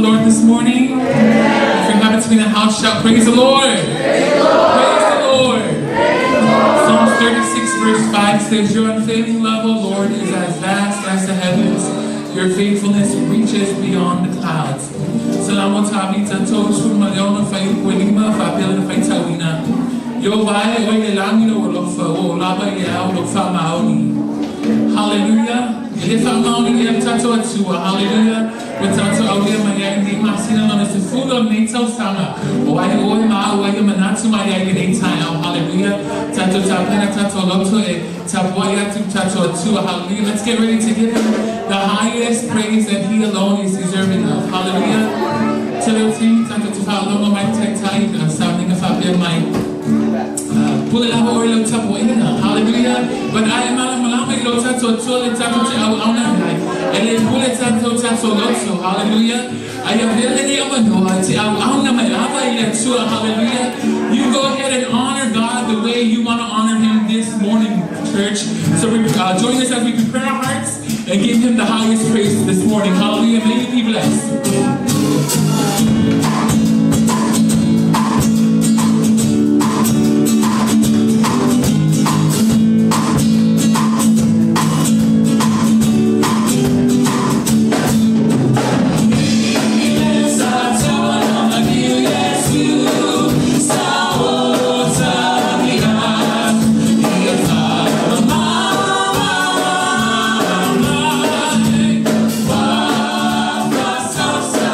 Lord this morning? If you happen to be in the house, shout, praise the Lord. Praise the Lord. Psalms 36 verse 5 says, your unfailing love, O Lord, is as vast as the heavens. Your faithfulness reaches beyond the clouds. Salamu tabita tosu maliona fai kwelima fa pela fai tawina. Yo vai o ye lamino o fa o laba ye au lo fa maoni. Hallelujah. If I'm maoni ye tato atua. Hallelujah. Watato aulia maya ndi masina lona se fulo neto sama. O ai o ma o ai manatu maya ye tayo. Hallelujah. Tato tapena tato loto e taboya tu tato atua. Hallelujah. Let's get ready to give him the highest praise that he alone is deserving of. Hallelujah. Tiloti tato tu follow my tai something if I feel my pull it out or lo taboya. Hallelujah. But I am malama lo tato tole tato te au auna hai. Ele pull it tato loto. Hallelujah. I am really amano te au auna mai ava ile tua. Hallelujah. You go ahead and honor God the way you want to honor him this morning, church. So we join us as we prepare our hearts and give him the highest praise this morning. Hallelujah. May you be blessed. So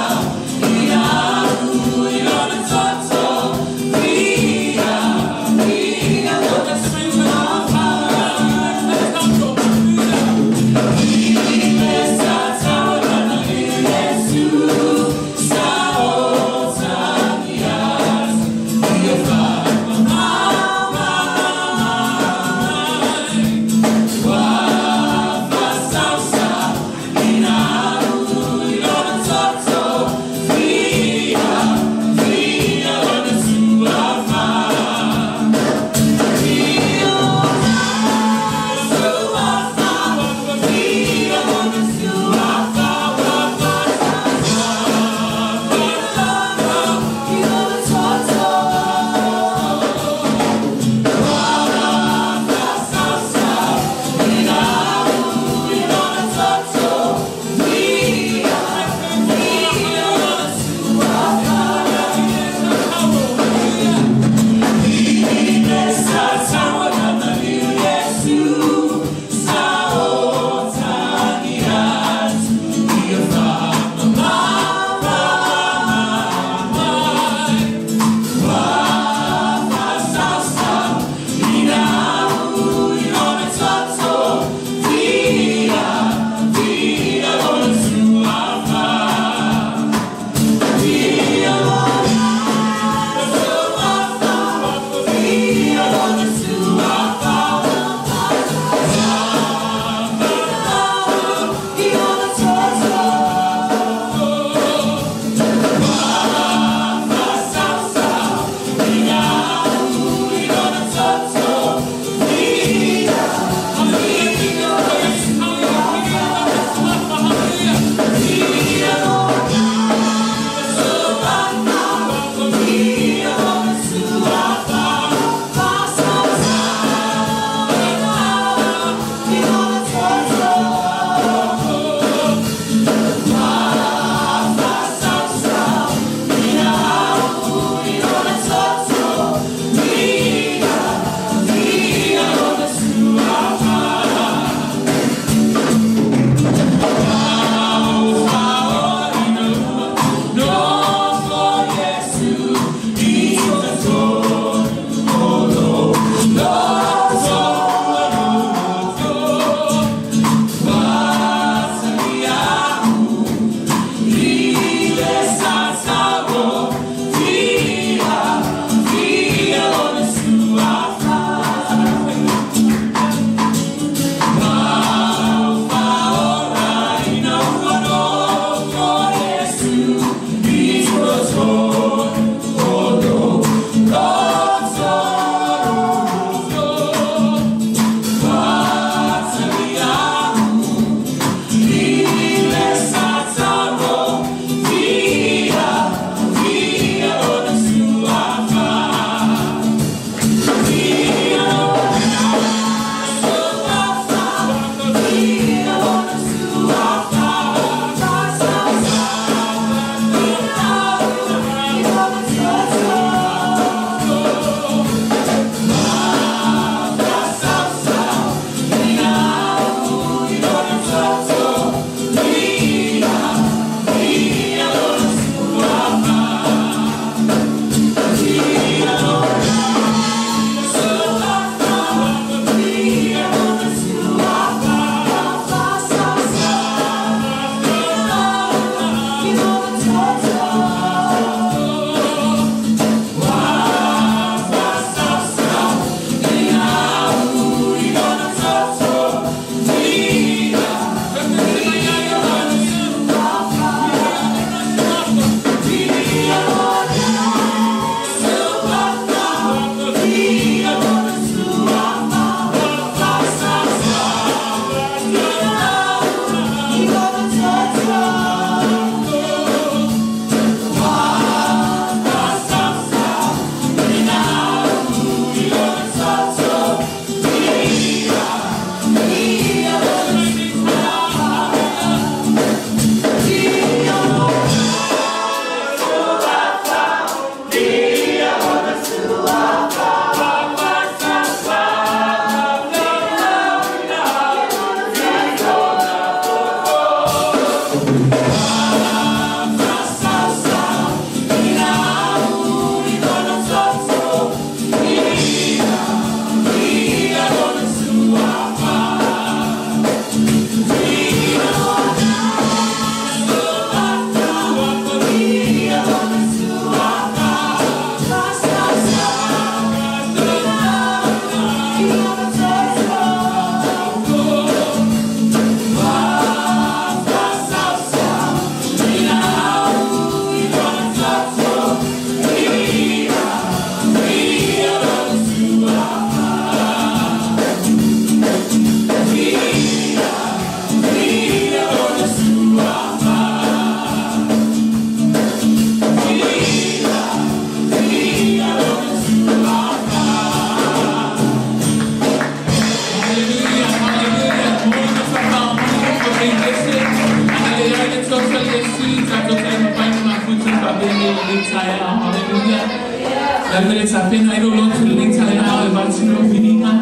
Hallelujah. Let's happen. I don't know to later now about Viiga.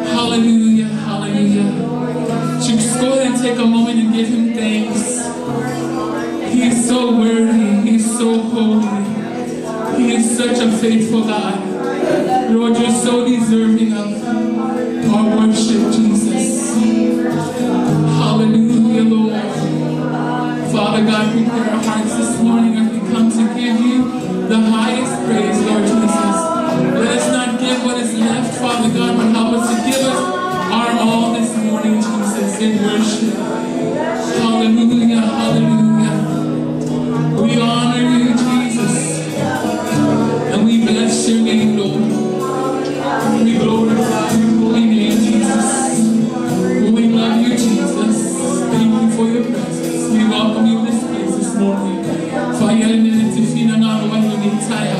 Hallelujah. Hallelujah. Just go ahead and take a moment and give him thanks. He is so worthy. He is so holy. He is such a faithful God. Lord, you're so deserving of our worship, Jesus. Hallelujah, Lord. Father God, prepare our hearts this morning as we come to give you the highest praise, Lord Jesus. Let us not give what is left, Father God, but help us to give us our all this morning, Jesus, in worship. Hallelujah, hallelujah. We honor you, Jesus. And we bless your name, Lord. We glorify your holy name, Jesus. We love you, Jesus. Thank you for your presence. We welcome you in this place this morning. For your name to feel an hour when you need time.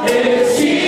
It's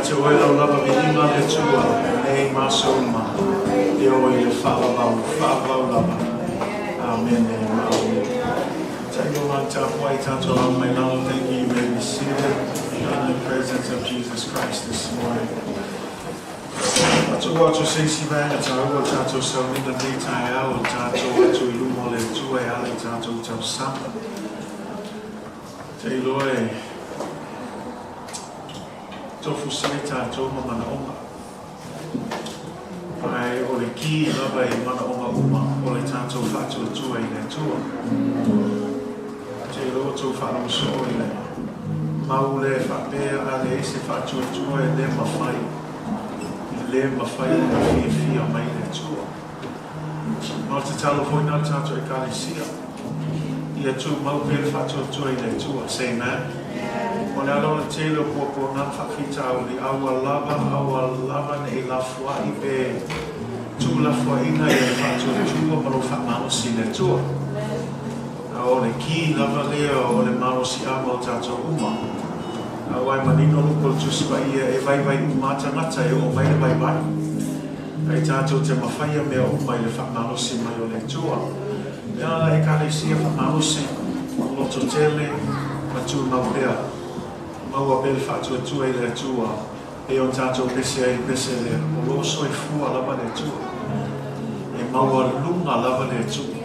te oela o lava Viiga le tua. Nei masoma. E oe le whawau lava. Amen. Take your one time, white tattoo on my now. Thank you. You may be seated in the presence of Jesus Christ this morning. Atua to say si banga taua tato sa in the daytime hour tato to ilumo le tue ale tato tau samba. Te loe tofu sai tato mana oma. Pai o le ki lava e mana oma uma o le tato fatu tue i le tua. Te loe to fatu so i le maule fapea ale ese fatu tue le mawhai. Le mawhai le fia mai le tua. Nō te talo foi nā tātou Ekalesia. Ia tū mau pere whātua tua i le tua. Say amen. O le alo le telo po nā whawhitau li aua lava ne lafua i pe tū lafua ina i le whātua tua maro whamaosi le tua. O le ki lava lea o le maosi ama o tātou uma. Wai manino lupo tusipa ia e vai umata ngata e o mai le vai. Ai tātou te mawhaia mea umai le whamaosi mai o le tua. Mea la Ekalesia whamaosi, loto tele, matu maupea. Maua bele whatua tua i le tua. E o tātou pese ai pese le, o loso e fua lava le tua. E maua lunga lava le tua.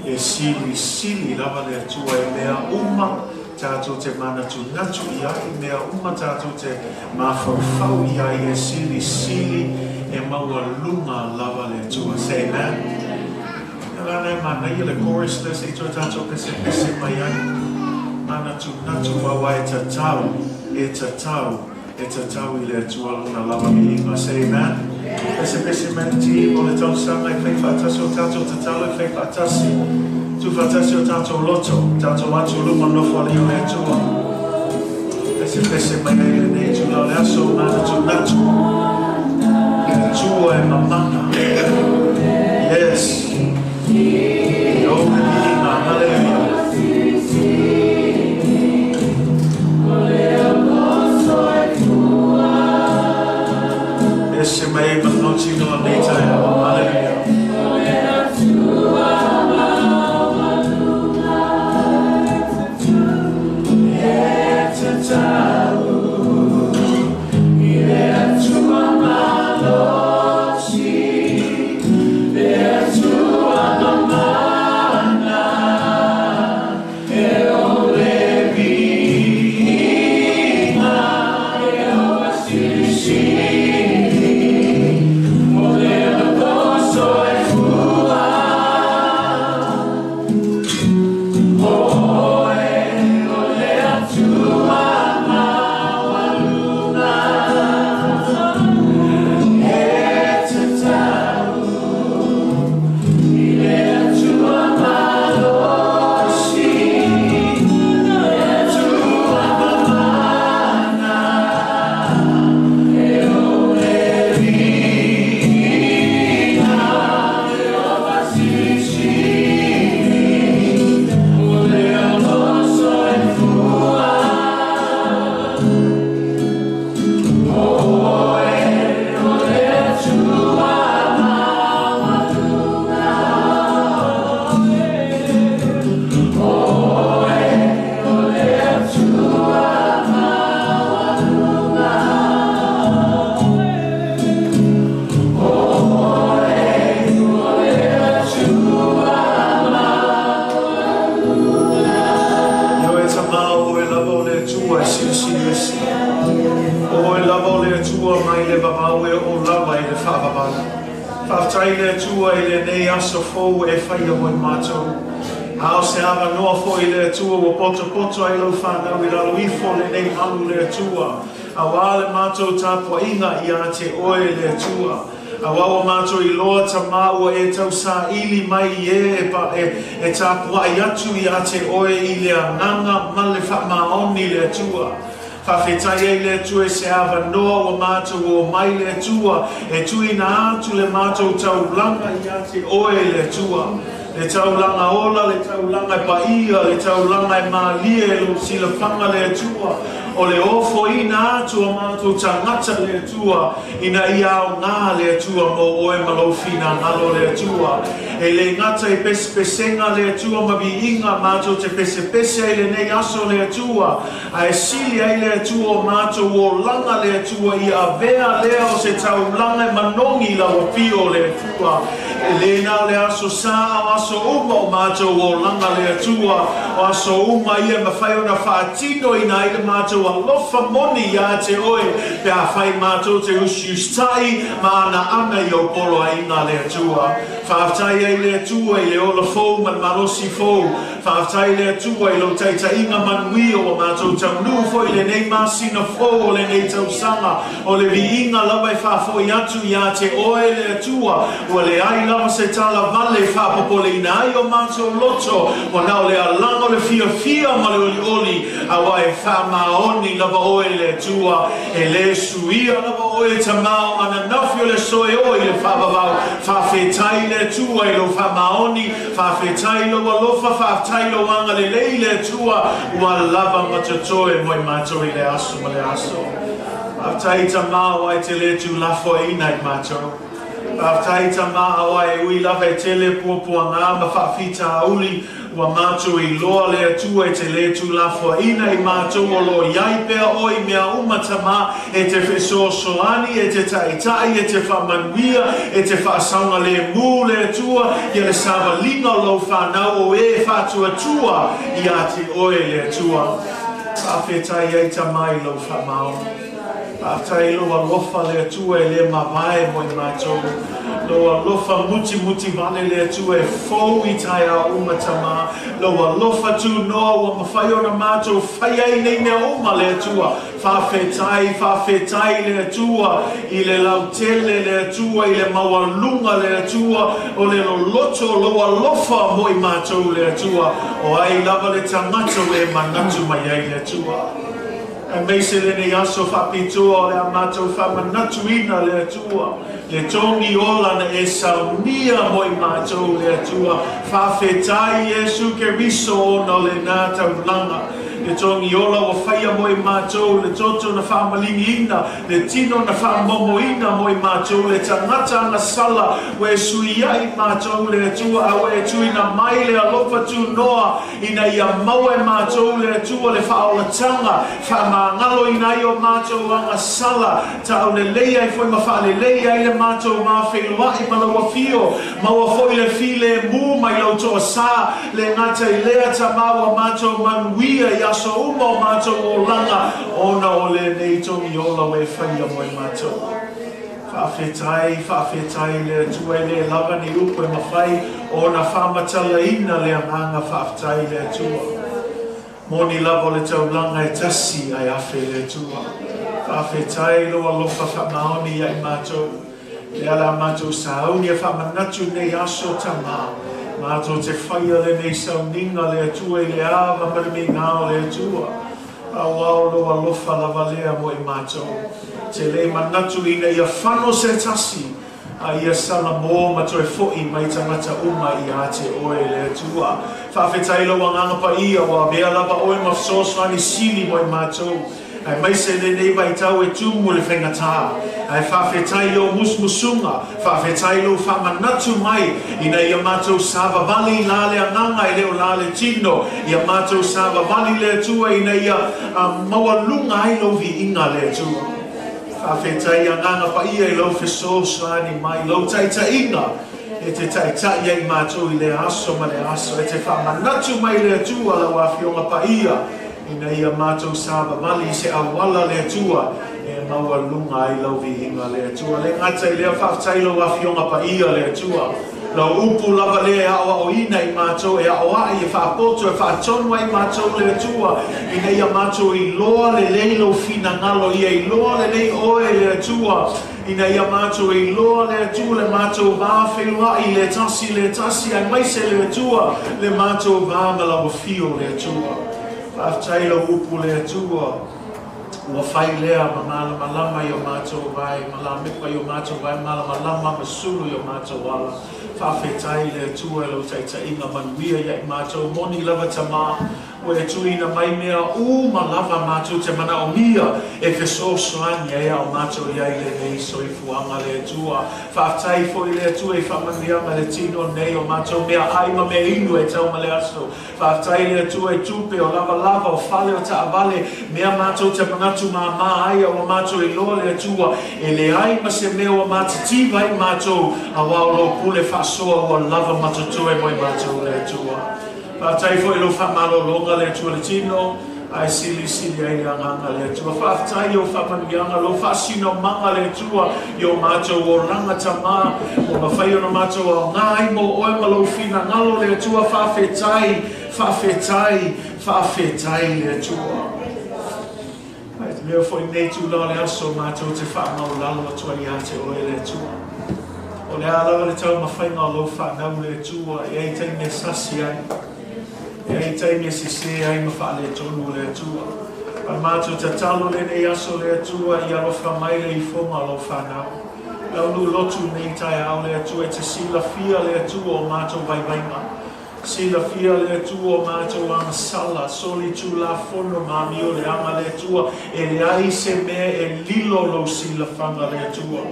E sili lava le tua e mea uma. Tātou te mana tu natu ia i mea uma tātou te mawhauwhau ia i e sili e maua lunga lava le tua. Say amen. Nā mana i le chorus le se tō tātou pese mai ai. Mana tu natu wawa e tatau i le tua luna lava Viiga. Say amen. Pese menti o le tau sanga i whai whātasi o tātou tatalo i whai whātasi. Tu fatasi o tātou loto, tātou atu luma nofo ali o le tua. Pese mai ai le nei tu lau le aso, mana tu natu. Le tua e mamana. Yes. O me Viiga, hallelujah. Pese mai ai manoti no nei tai, hallelujah. Poto ai lau whanau I ralo ifo le nei malu le tua. A wale mātou tāpua inga I a te oe le tua. A wawa mātou I loa ta māua e tau sā ili mai e tāpua I atu I a te oe I le anganga ma le whamaoni le tua. Whawhetai e le tua se awa noa o mātou o mai le tua. E tui na atu le mātou tau langa I a te oe le tua. Le taulanga ola, le taulanga paia, le taulanga malia, le sila panga le atua. O le ofo ina atua mātou tangata le atua. Ina ia o ngā le atua mo oe malofina ngalo le atua. E le ngata I pesepesenga le atua mabi inga mātou te pesepese I le nei aso le atua. A e sili ai le atua mātou o langa le atua I a vea lea o se taulanga manongi la o pio le atua. E le nao le aso saa o aso uma o mātou o langa le atua. O aso uma ia mawhai o na whaatino I na ile mātou a lofa moni ia te oe. Pe a whai mātou te usiustai ma ana ana I o polo a inga le atua. Whaaftai ai le atua I le ola fau man marosi fau. Whaaftai le atua I lo taita inga manuio o mātou taunu fo I le nei masina fau o le nei tausanga. O le vi inga lawa I whaafoi atu ia te oe le atua. O le ai lava se tala vale whaapopole ina ai o mātou loto. O nao le alango le fia fia ma le oli oli. A wai whaamaoni lava oe le atua. E le suia lava oe tamao ana nafi o le soe oe le whaabavau. Whaafetai le atua I lo whaamaoni. Whaafetai lo walofa whaafetai lo wanga le lei le atua. Ua lava matatoe moi mātou I le aso ma le aso. Whaafetai tamao ai te le tu lafo ina I mātou. Whaafetai tamao ai ui lava e tele puapua ngā ma whaafita auli. Ua mātou I loa le atua e te le tu lafo ina I mātou o lo iai pea oi mea umatama e te Efeso soani e te taitai e te whamanuia e te whaasaunga le mū le atua I le sāwalinga o lo whanau o e whātua tua I a te oe le atua. Whaafetai ei tamai lo whamau. Whaafetai lo alofa le atua e le mawai mo I mātou. Lo alofa muti vale le atua e fau I tai a umatama. Lo alofa tu noa ua mawhai o na mātou whai ai nei mea uma le atua. Whaafetai le atua I le lautele le atua I le mawalunga le atua o le loto lo alofa mo I mātou le atua. O ai lava le tangata e manatu mai ai le atua. E meise le nei aso whapitua o le amatou whamanatu ina le atua. Le tongi ola na e saunia mo I mātou le atua. Whaafetai Iesu ke riso o no le nā taulanga. Le tongi ola o whaia mo I mātou. Le toto na whaamalingi ina. Le tino na whaamomo ina mo I mātou. Le tangata na sala we sui ai mātou le atua. A we tui na mai le alofa tu noa. Ina ia maua mātou le atua le whaolatanga. Whaamangalo ina I o mātou anga sala. Tau le leia I foi mawha le leia I le mātou mā whailua I malawa fio. Maua foi le file mū mai lau toa sā. Le ngata I lea ta maua mātou manuia I aso uma o mātou o langa. Ona o le nei tongi ola we whaia mo I mātou. Whaafetai le atua le lava ni upo e mawhai. Ona whaamatala ina le anganga whaafetai le atua. Moni lava le taulanga e tasi ai afe le atua. Whaafetai lo alofa whamaoni ai mātou. Le ala mātou sauni e whamanatu nei aso tama. Mātou te whaia le nei sauninga le atua I le awa marami ngāo le atua. Awao lo alofa lava lea mo I mātou. Te le manatu ina ia whano se tasi. A ia sala mō mato e fōi mai tangata uma I a te oe le atua. Whaafetai lo wanganga pa ia wa bea lava oe mafsoswani sili mo I mātou. Ai mai se le nei vai tau e tumu le whengatā. Ai whaafetai lo musmusunga. Whaafetai lo whamanatu mai. Ina ia mātou sāwa vali la le anganga I leo la le tino. Ia mātou sāwa vali le atua ina ia mawalunga ai lo vi inga le atua. Whaafetai anganga pa ia I lo Efeso soani mai. Lo taita inga. E te taita ia I mātou I le aso ma le aso. E te whamanatu mai le atua la wafionga pa ia. Ina ia mātou sāba mali se awala le atua e maua lunga I lau vihinga le atua. Le ngata I lea whaafetai lo wafionga pa ia le atua. Lau upu lava le awa o ina I mātou e awa I e whaapoto e whaatonua I mātou le atua. Ina ia mātou I loa le leilo fina ngalo ia I loa le lei oe le atua. Ina ia mātou I loa le atua le mātou vā whenua I le tasi ai maise le atua. Le mātou vā malawa fio le atua. Whaafetai lo upu le atua. Ua whai lea ma malama I o mātou vai. Malamipa I o mātou vai. Malama masulu I o mātou wala. whawhetai le tua e lo taita inga manuia ia I mātou moni lava tama o e tuina mai mea ma lava mātou te mana o mia Efeso soani e au mātou iai le nei soifuanga le tua whawhetai fo I le tua I whamanianga le tino nei o mātou mea aima me inu e tau ma le aso whawhetai le tua e tupe o lava o whale o ta avale mea mātou te manatu mā aia o mātou I loa le tua e le aima se mea o mātitiva I mātou a waulo pule whasoa o lava matutue mo I mātou le tua Whātai fo I lo whamalolonga le tua le tino ai sili ai anganga le tua whātai o whamanianga lo whasino manga le tua I o mātou o rangatama o mawhai o na mātou o ngai mo oe malo fina ngalo le tua whawhetai le tua Leo fo I nei tu la le aso mātou te whamau lalo atua I te oe le tua O le alawa le tau mawhainga lo whanau le tua I ei tei me sasi ai E ei tei me sise ai mawha le tonu le tua Ai mātou te talo le nei aso le tua I alofa mai le I fonga lo whanau Launu lotu nei tai au le tua E te sila fia le tua o mātou vai vainga Sila fia le tua o mātou anga sala Soli tu la fono mami o le anga le tua E le ai se mea e lilo lo sila whanga le tua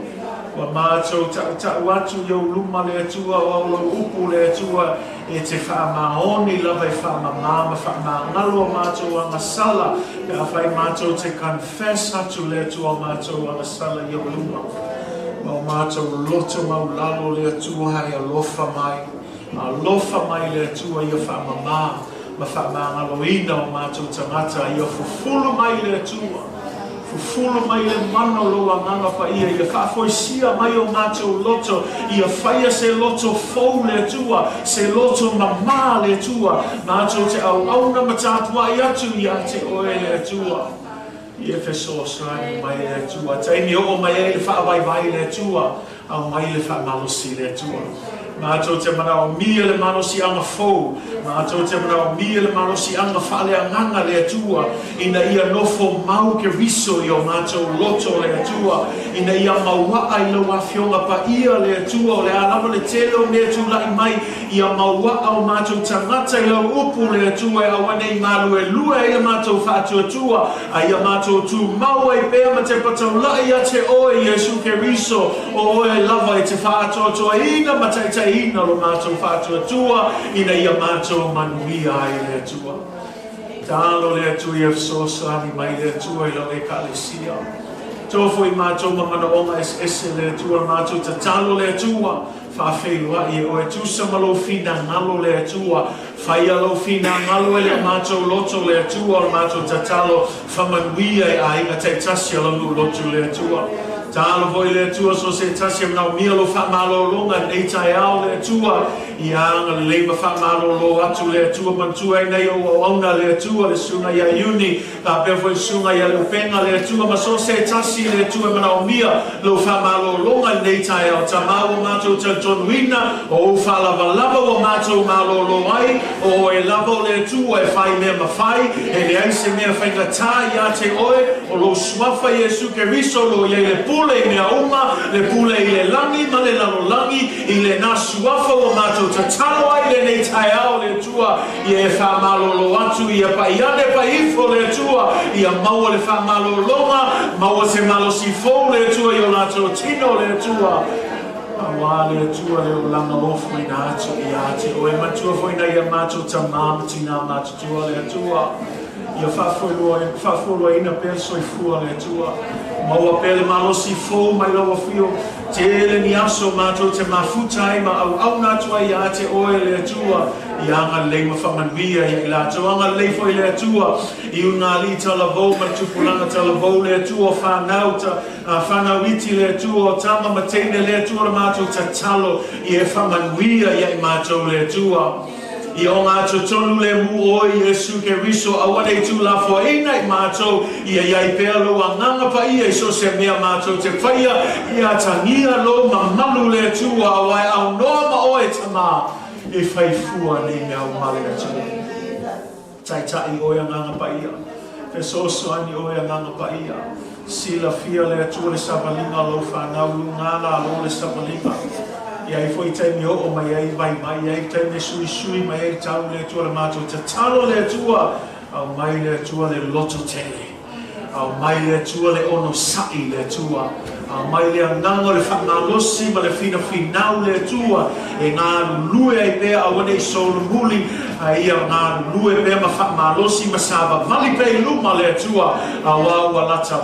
Wa mātou tau atu iau luma le tua O aulo upu le tua E te whaamaoni lava E whaamamama whaamangalo o mātou anga sala E a whai mātou te confess atu le tua o mātou anga sala iau luma Wa mātou loto mau lalo le tua hai alofa mai Alofa mai le tua ia whaamama Ma whaamangaloina o mātou tangata Ia fufulu mai le tua Fufulu mai le mana loa nganga pa ia whaafoisia mai o mātou loto Ia whaia se loto fau le tua Se loto mama le tua Mātou te au auna matatua I atu ia te oe le tua I Efeso slai mai le tua Taimi o mai e le whaawai le tua Au mai le whaamalosi le tua Mātou te mana o mia le manosi anga fau Mātou te mana o mia le manosi anga whale anganga le atua Ina ia nofo mau ke riso I o mātou loto le atua Ina ia maua I lo wafionga pa ia le atua O le alama le telo me atua I mai Ia maua o mātou tangata I lau upu le atua E awane I malu e lua e mātou whātua tua A ia mātou tu maua I pēr ma te patau lai a te oe Iesu ke riso O oe lava I te whātua tua Ina mataita ina lo mātou whātua tua Ina ia mātou manuia ai le tua Tālo le tua I Efeso ni mai le tua I lo Ekalesia Tofo I mātou mamana onga ese le tua Mātou ta tālo le tua Whawhelua I o e tusama lo fina ngalo le tua Whaia lo fina ngalo e le mātou loto le tua O mātou ta tālo whamanuia I inga te tasia langu loto le tua Tālo voi le tua so se tasia mnau mia lo whamalo longa Nei tai au le tua I anga le leima whamalo lo atu le tua Mantua I nei o auna le tua Le sunga ia iuni Ka pia foi sunga ia le upenga le tua Ma so se tasi le tua mnau mia Lo whamalo longa nei tai au Tamau mātou ta tonuina O whalava lava o mātou malo lo ai O e lava le tua E whai mea mawhai E le aise mea whainga tā ia te oe O lo suafa Iesu ke riso lo ia le pule I mea uma, le pule I le langi, ma le lalo langi, I le nasuafa o mātou ta talo ai le nei tai au le tua, I e whamalolo atu, I a paiane pa ifo le tua, I a maua le whamalolonga, maua se malosi fo le tua, I o lātou tino le tua. Awa le tua le o langa ofu I na atu I ate, o e matua fo ina I a mātou ta māmatina mātou tua le tua. Ia whawhulua ina perso I fua le tua. Maua pele malosi fo mai lawa fio. Te ele ni aso mātou te mafutai ma au au nātua I a te oe le tua. I anga leima whamanuia I lātou anga leifo I le tua. I unga li talavou ma tupulanga talavou le tua whanau ta whanau iti le tua. Tama mateine le tua mātou ta talo I e whamanuia I mātou le tua. I o mātou tonu le mu o Iesu ke riso awane tu la foina I mātou I a iai pēr lo a nganga pa I so se mea mātou te whaia I a tangia lo mamalu le tua awai au noa ma o e tama E whai fua nei mea o male le tua Tai tai o e nganga pa ia Efeso ani o e nganga pa ia Sila fia le tua le sabalinga lo whanau ngana lo le sabalinga Ia foi taimi o mai ai vai mai ai taimi sui mai ai tau le tua le mato te talo le tua au mai le tua le loto tele au mai le tua le ono sai le tua au mai le ananga le whamalosi ma le fina finau le tua e ngā lue ai pēr au ane solo muli ia ngā lue pēr ma whamalosi ma sāba mali pēr luma le tua au au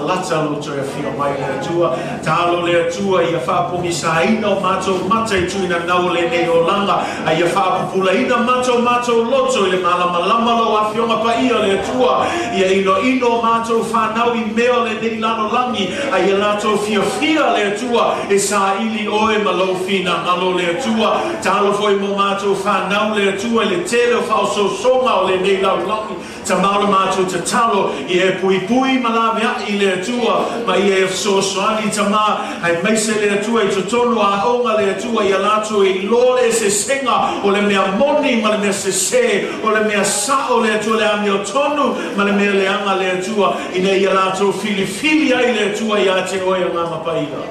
lata loto e whia mai le tua talo le tua ia whapongi sa ina o mato matai tuina nau le nei o langa ia whapupula ina mato loto i le malama lo a whionga pa ia le tua ia ino mato whanau i mea le nei lano langi ia lato fia le tua e sa ili oe malo fina malo le tua talo foi mo mato whanau le tua le tele o whao so songa o le nei lano langi ta mauro mato te talo i e pui malawe i le tua ma i e so soani ta ma ai meise le tua i totonu a onga le tua i alato i lole se senga o le mea moni ma le mea se o le mea sa o le tua le ami o tonu ma le mea leanga le tua i ne i alato fili ai le tua i a te oe ngā mapaia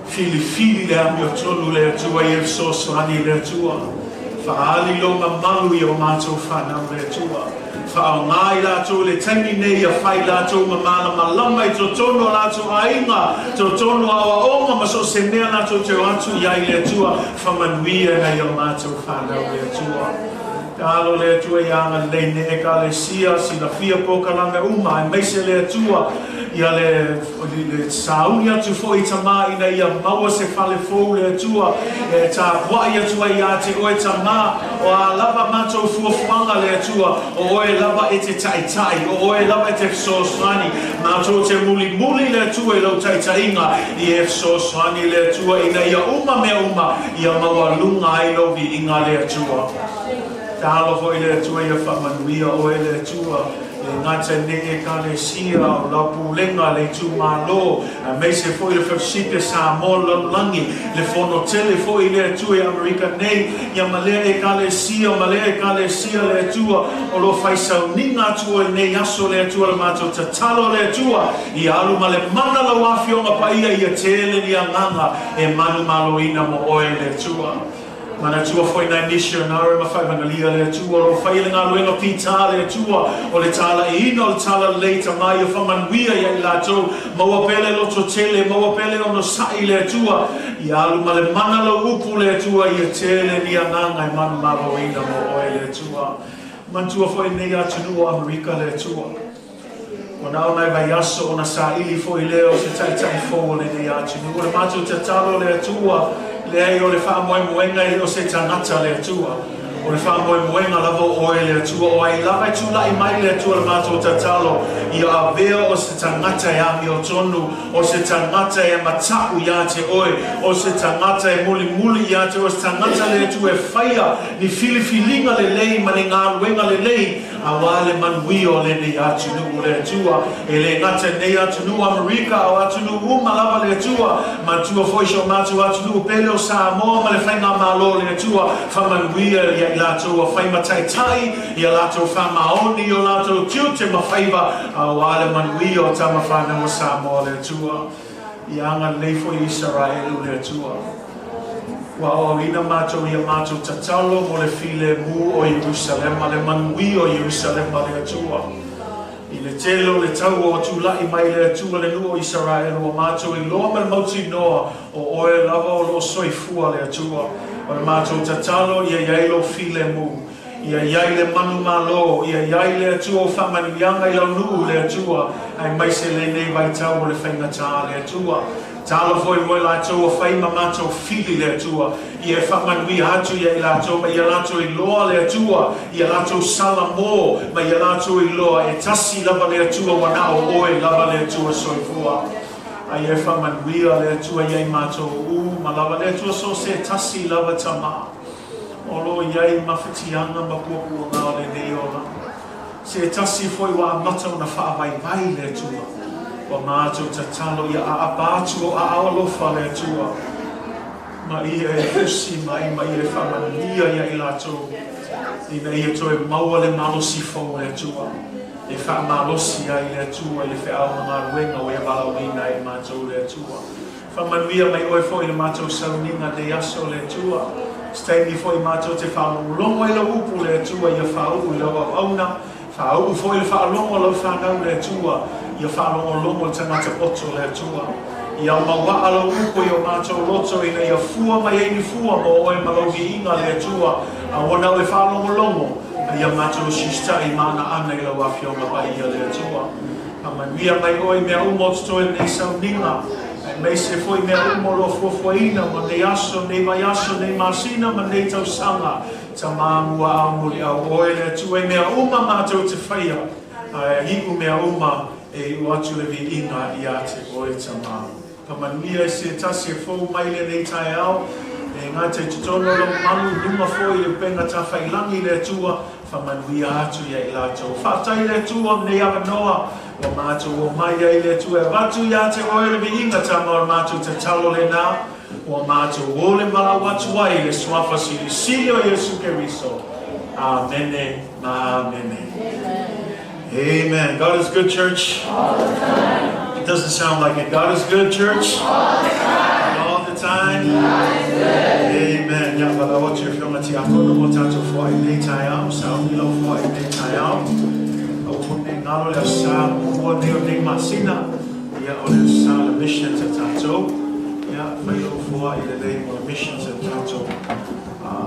fili le ami o tonu le tua i e so soani le tua whaali lo malu i o mato whanau le tua whao ngai lato le taimi nei a whai lato mamala malama i totono lato ainga totono awa onga maso se mea lato te atu iai le tua whamanuia nei o mato whanau le tua Talo le tua i anga leine Ekalesia si la fia pokalanga uma e meise le tua ia le sauni atu fo i tama ina ia maua se fale fou le tua e ta wai atu ai ate oe tama o a lava matou fuafuanga le tua o oe lava e te tai o oe lava e te Efesosani matou te muli le tua i lau taitainga i Efesosani le tua ina ia uma ia maua lunga ai lovi inga le tua Talo foi le tua ia whamanuia o le tua le ngata ne Ekalesia o la pulenga le tu malo a me se foi le fesipe Samoan langi le fono tele foi le tua i Amerika nei ia male Ekalesia le tua o lo fai sauninga tua nei aso le tua le mato te talo le tua i alu male mana la wafionga pa ia tele ni anganga e manu malo ina mo oe le tua Mana tua foi na missionary ma fai mangalia le tua o failing a luenga pita le tua o le tala e ino le tala leita mai o whamanuia ia i lato maua pele loto tele maua pele ono sai le tua i alu ma le mana lo upu le tua i tele ni ananga i manu malo ina mo oe le tua man tua foi nei atunu o Amerika le tua o nao nai vai aso o na sa ili foi leo se tai fo le nei atunu o le matu te talo le tua le o le wha moenga i o se tangata le tua o le wha moenga lava o le tua o ai lava i tula i mai le tua le mato tatalo i a vea o se tangata e ami o tonu o se tangata e mataku ia te oe o se tangata e muli ia te o se tangata le tua e whaia ni filifilinga le lei ma ni ngā ruenga le lei a wale manui o le nei atunu le tua e le ngata nei atunu Amerika o atunu lava le tua ma tua foi sho matu atunu pele o Samoa ma le whainga malo le tua whamanuia ia i lato o whaima tai ia lato whamaoni o lato tiute ma whaiva a wale manui o tama whana o Samoa le tua i anga leifo i Israelu le tua Wa o ina matou ia matou tatalo mo le file mu o Jerusalem ma le manui o Jerusalem ma le atua. I le telo le tau o tulai mai le atua le nu o Israel o matou i loa ma le mauti noa o oe lava o lo soifua le atua. O le matou tatalo ia iai lo file mu. Ia iai le manu malo, ia iai le atua o whamanianga i lau nuu le atua. Ai mai se le nei vai tau o le whaingata le atua. Talo foi mo la to o fai mama to fili le tua i e whamanui atu i la to ma i la to i loa le tua i la to salamo ma i la to i loa e tasi lava le tua wana o oe lava le tua soifua ai e whamanui le tua i mato u ma lava le tua so se tasi lava tama o lo i mawhitianga ma kuapua ngā le neola se tasi foi wa mata una whaavai le tua wa mātou tatalo ia a abatu o a aolofa le tua. Ma ia e husi mai, ma ia e whamania ia i lato. Ina ia toe maua le malosi fau le tua. E wha malosi ai le tua, i le wha au ngā ruenga o e walawina e mātou le tua. Whamanuia mai oe fo i le mātou sauninga de aso le tua. Steini fo i mātou te whaalongo i la upu le tua ia whaau i lau auna. Whaau fo i le whaalongo lau whanau le tua. Ia whaalongo le tangata oto le tua. Ia maua alo upo i o mātou loto i ia fua mai eini fua mo oe malauhi inga le tua. A wana o e whaalongo. Ia mātou shista i mana ana i lau awhionga pai ia le tua. Whamanuia mai oe mea umot toi nei sauninga. Mai se foi mea umolo Fofogaina ma nei aso, nei mai aso, nei masina ma nei tau sanga ta māmua amuri au oe le tue mea uma mātou te whaia hiku mea uma e uatu le Viiga i ate oe ta māmu. Pamanuia e se tasi e fōu mai le nei tai au e ngā te tutono lo malu numa fōi e penga ta whailangi le tua whamanuia atu ia i lātou. Whātai le tua nei awanoa o mātou o mai ai le tua watu ia te oe le Viiga ta mora mātou te talo le nā o mātou o le mala watu ai le swafa sili sili o Yesu Keriso. Amene, amene. Amen. God is good, church. All the time. It doesn't sound like it. God is good, church. All the time. All the time. God is good. Amen. Ya wala o te whionga ti akono mo tātou fwai nei tai au. Sa uni lau fwai nei tai au. Au hune ngalo le sa mua neo nei masina. Ia o le sa le missions a tātou. Ia whailo fwai le nei mo le missions a tātou.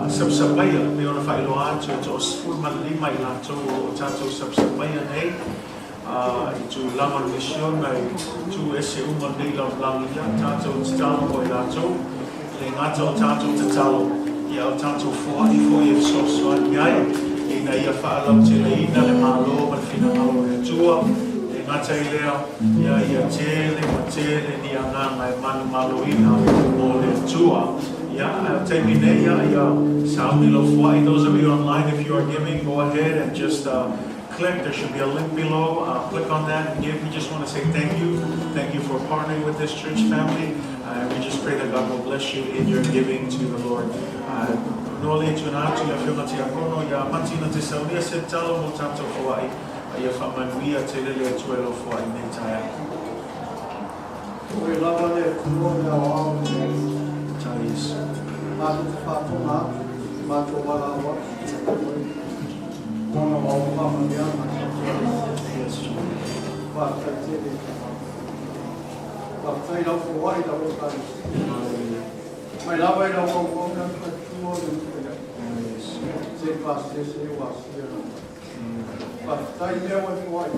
Sabsabaya, me ona whailo atu to sfurma lima i lato o tātou sabsabaya nei. I tu lama mission mai tu ese uma nei lau langia tātou te talo o i lato. Le ngata o tātou te talo. Ia o tātou fwai fwai e so ai. Ina ia whaalau te leina le malo ma whina malo e tua. Le ngata i lea ia tele ma tele ni anganga e manu malo ina o le tua. Yeah, take me there. Those of you online, if you are giving, go ahead and just click. There should be a link below. Click on that and give. We just want to say thank you. Thank you for partnering with this church family. We just pray that God will bless you in your giving to the Lord. Mātou te whātona, mātou walawa, kona wau whamania, whātai tere. Whātai rau whai rau tai. Mai lawa i rau wau wanga ka tua ni kaya. Se pāse se wāsia. Whātai mea wai whai.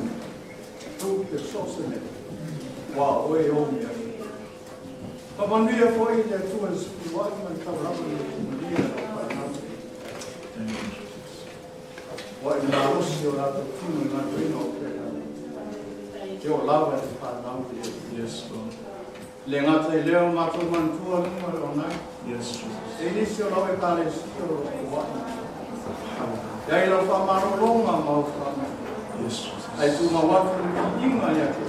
Tu te sosene. Wā oe omia. Pamanua foi le tuas puai man taurama le kumaria o Paranamu. Wai na rosi o rato tunu na tuina o pera. Te o lawa e Paranamu. Yes, Lord. Le ngata I leo mātou mantua numa o nai. Yes, Jesus. E nisi o lawa Ekalesia o puai. Iai lau whamaro longa mau whamaro. Yes, Jesus. Ai tu mawatu ni inga yake.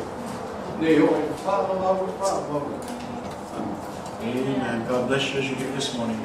Ne o whamaro. Amen. God bless you as you give this morning.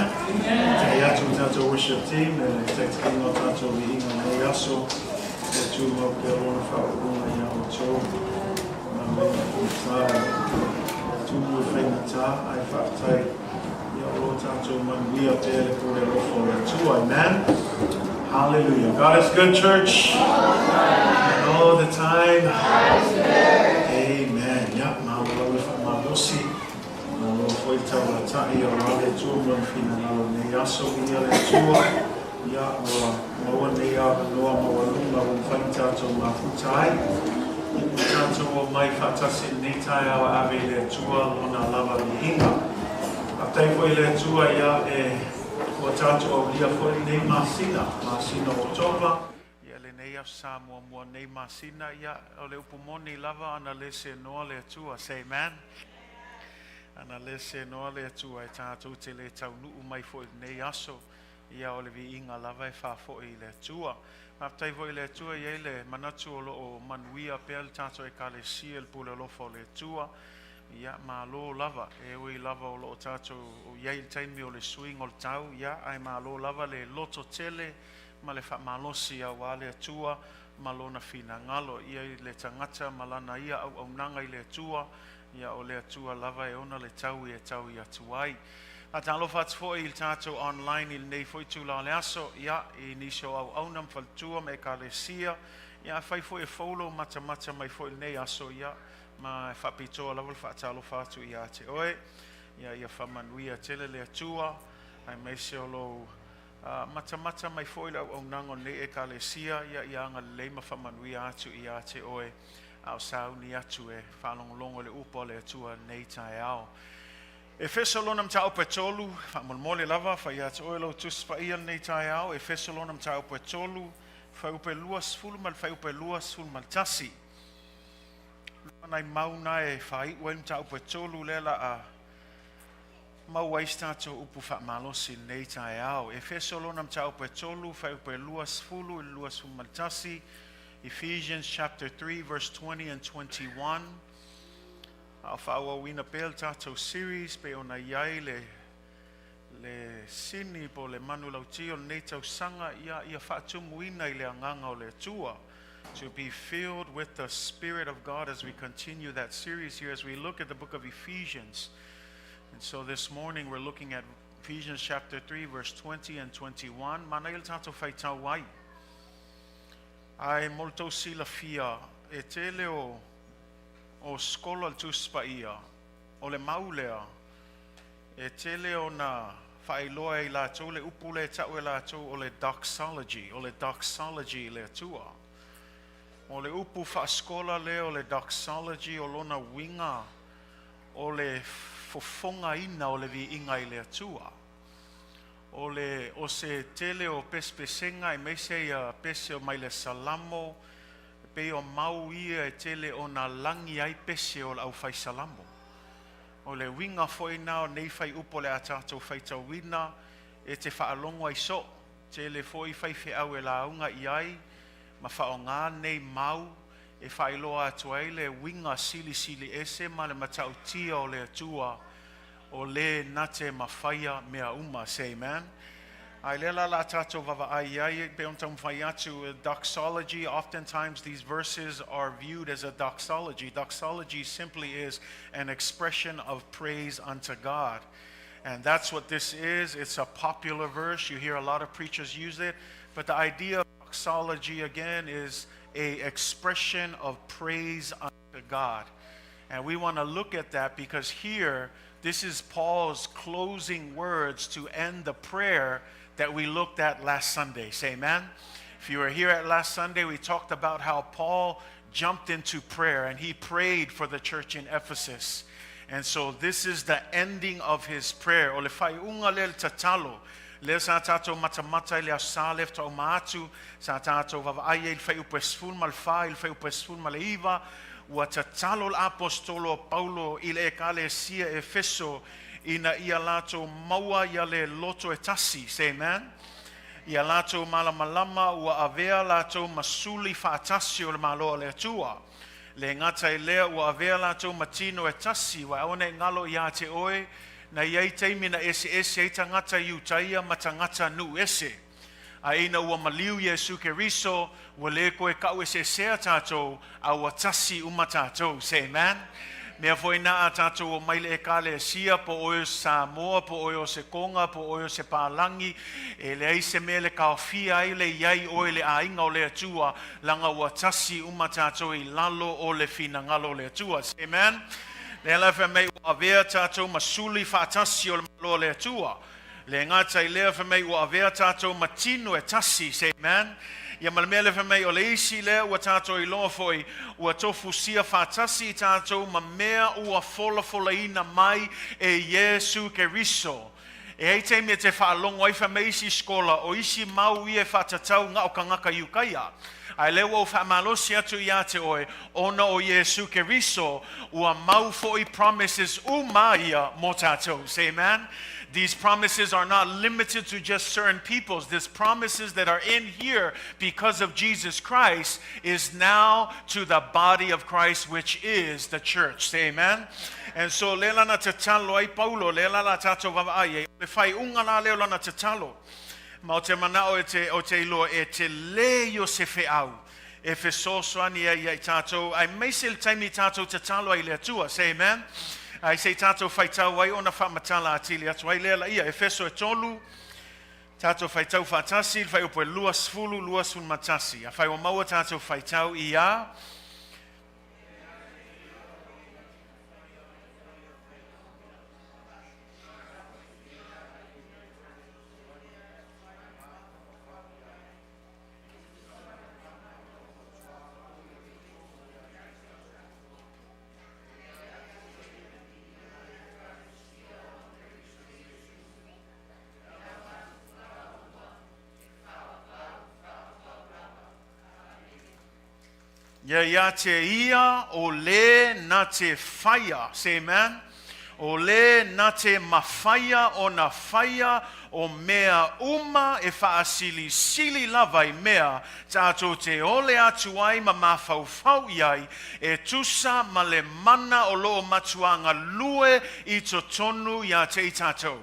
Amen. Te atu tātou worship team, e te tino tātou Viiga nei aso, e tūmau ke alona whaurunga ia o tō, ma mea o tāi, tūmu whaina tā, ai whaatai, ia o tātou manuia pēle kore lofo le tū, amen. Hallelujah. God is good, church. And all the time. Amen. Ya, ma losi. Ma lo foi tawa ta'i o rale tūma whina nalo ne aso ia le tua. Ya, wa ne a noa mawalunga o whai tātou ma futai. I tātou o mai whatasi ne tai awa ave le tua lona lava Viiga. A tai foi le tua ia o tātou au lia foi nei masina o topa. Ia le nei au Samoa mua nei masina ia o le upumoni lava ana le se noa le atua. Say amen. Ana le se noa le atua e tātou te le tau nuu mai foi nei aso. Ia o le Viiga lava e whafoi le atua. Maptai foi le atua ia le manatu o o manuia pel tātou Ekalesia el pule lofo le atua. Ia malo lava e oi lava o lo tātou o iai taimi o le swing o le tau ia ai malo lava le loto tele ma le whamalosi a wale atua malona fina ngalo ia le tangata malana ia au nanga i le atua ia o le atua lava e ona le tau i tau i atuai a talo fats foi il tātou online il nei foi tula le aso ia i niso au nam faltua me Ekalesia ia fai foi e folo mata mai foi nei aso ia ma whapitoa lawal whaatalo whātu i ate oe ia whamanuia tele le atua ai mai se o lo mata mai foile au nango ne Ekalesia ia anga leima whamanuia atu i ate oe au sauni atu e whalongolongo le upo le atua nei tai ao Efeso lonam tau petolu whamolmole lava whai ate oe lo tus whaia nei tai ao Efeso lonam tau petolu whai upe luas fulmal whai upe luas fulmal tasi Nai mauna e whai uen tau pe tolu lela a mau aistato upu wha malosi nei tai au. Efeso lonam tau pe tolu whai upe luas fulu i luas fumaltasi. Ephesians chapter 3 verse 20 and 21. Au whaua wina pel tato series pe ona iai le sini po le manu lautio nei tau sanga ia whaatumu ina i le anganga o le atua. To be filled with the Spirit of God as we continue that series here, as we look at the book of Ephesians. And so this morning we're looking at Ephesians chapter 3, verse 20 and 21. Manail tato fai tau wai. Ai molto sila fia e tele o skola al tuspa ia, o le maulea, e tele o na whailoa i la tau le upule tau e la tau o le doxology le atua. O le upu whaaskola le o le doxology o lona winga o le fofogaina o le Viiga i le atua. O se tele o pespesenga e meise ia pese o mai le salamo pe o mau ia e tele o na langi ai pese o au fai salamo. O le winga foina o nei fai upo le atato fai tauina e te whaalongo ai so. Tele foi fai whiau e la unga i ai ma whaonga nei mau e whailoa atuai le winga sili ese ma le matautia o le atua o le nate mawhaia mea uma, say amen. Ai lela la tato vava ai pe ontam whai atu doxology, oftentimes these verses are viewed as a doxology. Doxology simply is an expression of praise unto God. And that's what this is. It's a popular verse. You hear a lot of preachers use it. But the idea of doxology again is a expression of praise unto God. And we want to look at that because here, this is Paul's closing words to end the prayer that we looked at last Sunday. Say amen. If you were here at last Sunday, we talked about how Paul jumped into prayer and he prayed for the church in Ephesus. And so this is the ending of his prayer. O le fai unga lel tatalo. Le sa tato matamata le asalef to maatu sa tato vavaia il fai upesful malfa il fai upesful maleiva wa tatalo l'apostolo Paulo il Ekalesia Efeso ina ia lato maua ia le loto etasi. Say amen. Ia lato malamalama wa avea lato masuli faatasi o le malo le atua. Le ngata lea wa avea lato matino etasi wa one ngalo ia te oe na iai teimi na ese ei tangata iutaia ma tangata nu ese. A ina ua maliu Yesu Keriso, ua le koe kau ese sea tātou, a ua tasi uma tātou, say amen. Mea foi na a tātou o maile Ekalesia, po oio Samoa, po oio se konga, po oio se pālangi, e le aise me le kaofia ai le iai oe le ainga o le atua, langa ua tasi uma tātou I lalo o le fina ngalo le atua, say amen. Le alafa mei ua avea tātou masuli whaatasi o le malo le atua. Le ngata I lea whamei ua avea tātou matino e tasi, say amen. Ia malamea le whamei o le isi lea ua tātou I loa foi ua tofu sia whaatasi I tātou ma mea ua fola ina mai e Yesu Keriso. E hei te mea te whaalongo ai whamei isi skola o isi mau I e whaatatau ngā o kangaka iukaia. Ai lewa o whaamalosi atu ia te oe, ona o Yesu Keriso, ua mau foi promises umaia mo tātou. Say amen. These promises are not limited to just certain peoples. These promises that are in here because of Jesus Christ is now to the body of Christ, which is the church. Say amen. And so lela na te talo ai Paulo, lela la tato vavaie, le fai unga la leo na te talo. Ma o te manao o te iloa e te leo se feau. Efeso soani ai tato, ai meisel taimi tato te talo ai le atua. Say amen. Ai sei tātou whaitau ai ona whamatala atili atu ai lea ia Efeso e tolu tātou whaitau whaatasi whai upo e luas fulu matasi a whai o maua tātou whaitau ia ia te ia o le na te whaia, say amen. O le na te mawhaia o na whaia o mea uma e whaasili sili lavai mea tātou te ole atu ai ma mawhauwhau iai e tusa ma le mana o loo matuanga lue I to tonu ia te I tātou.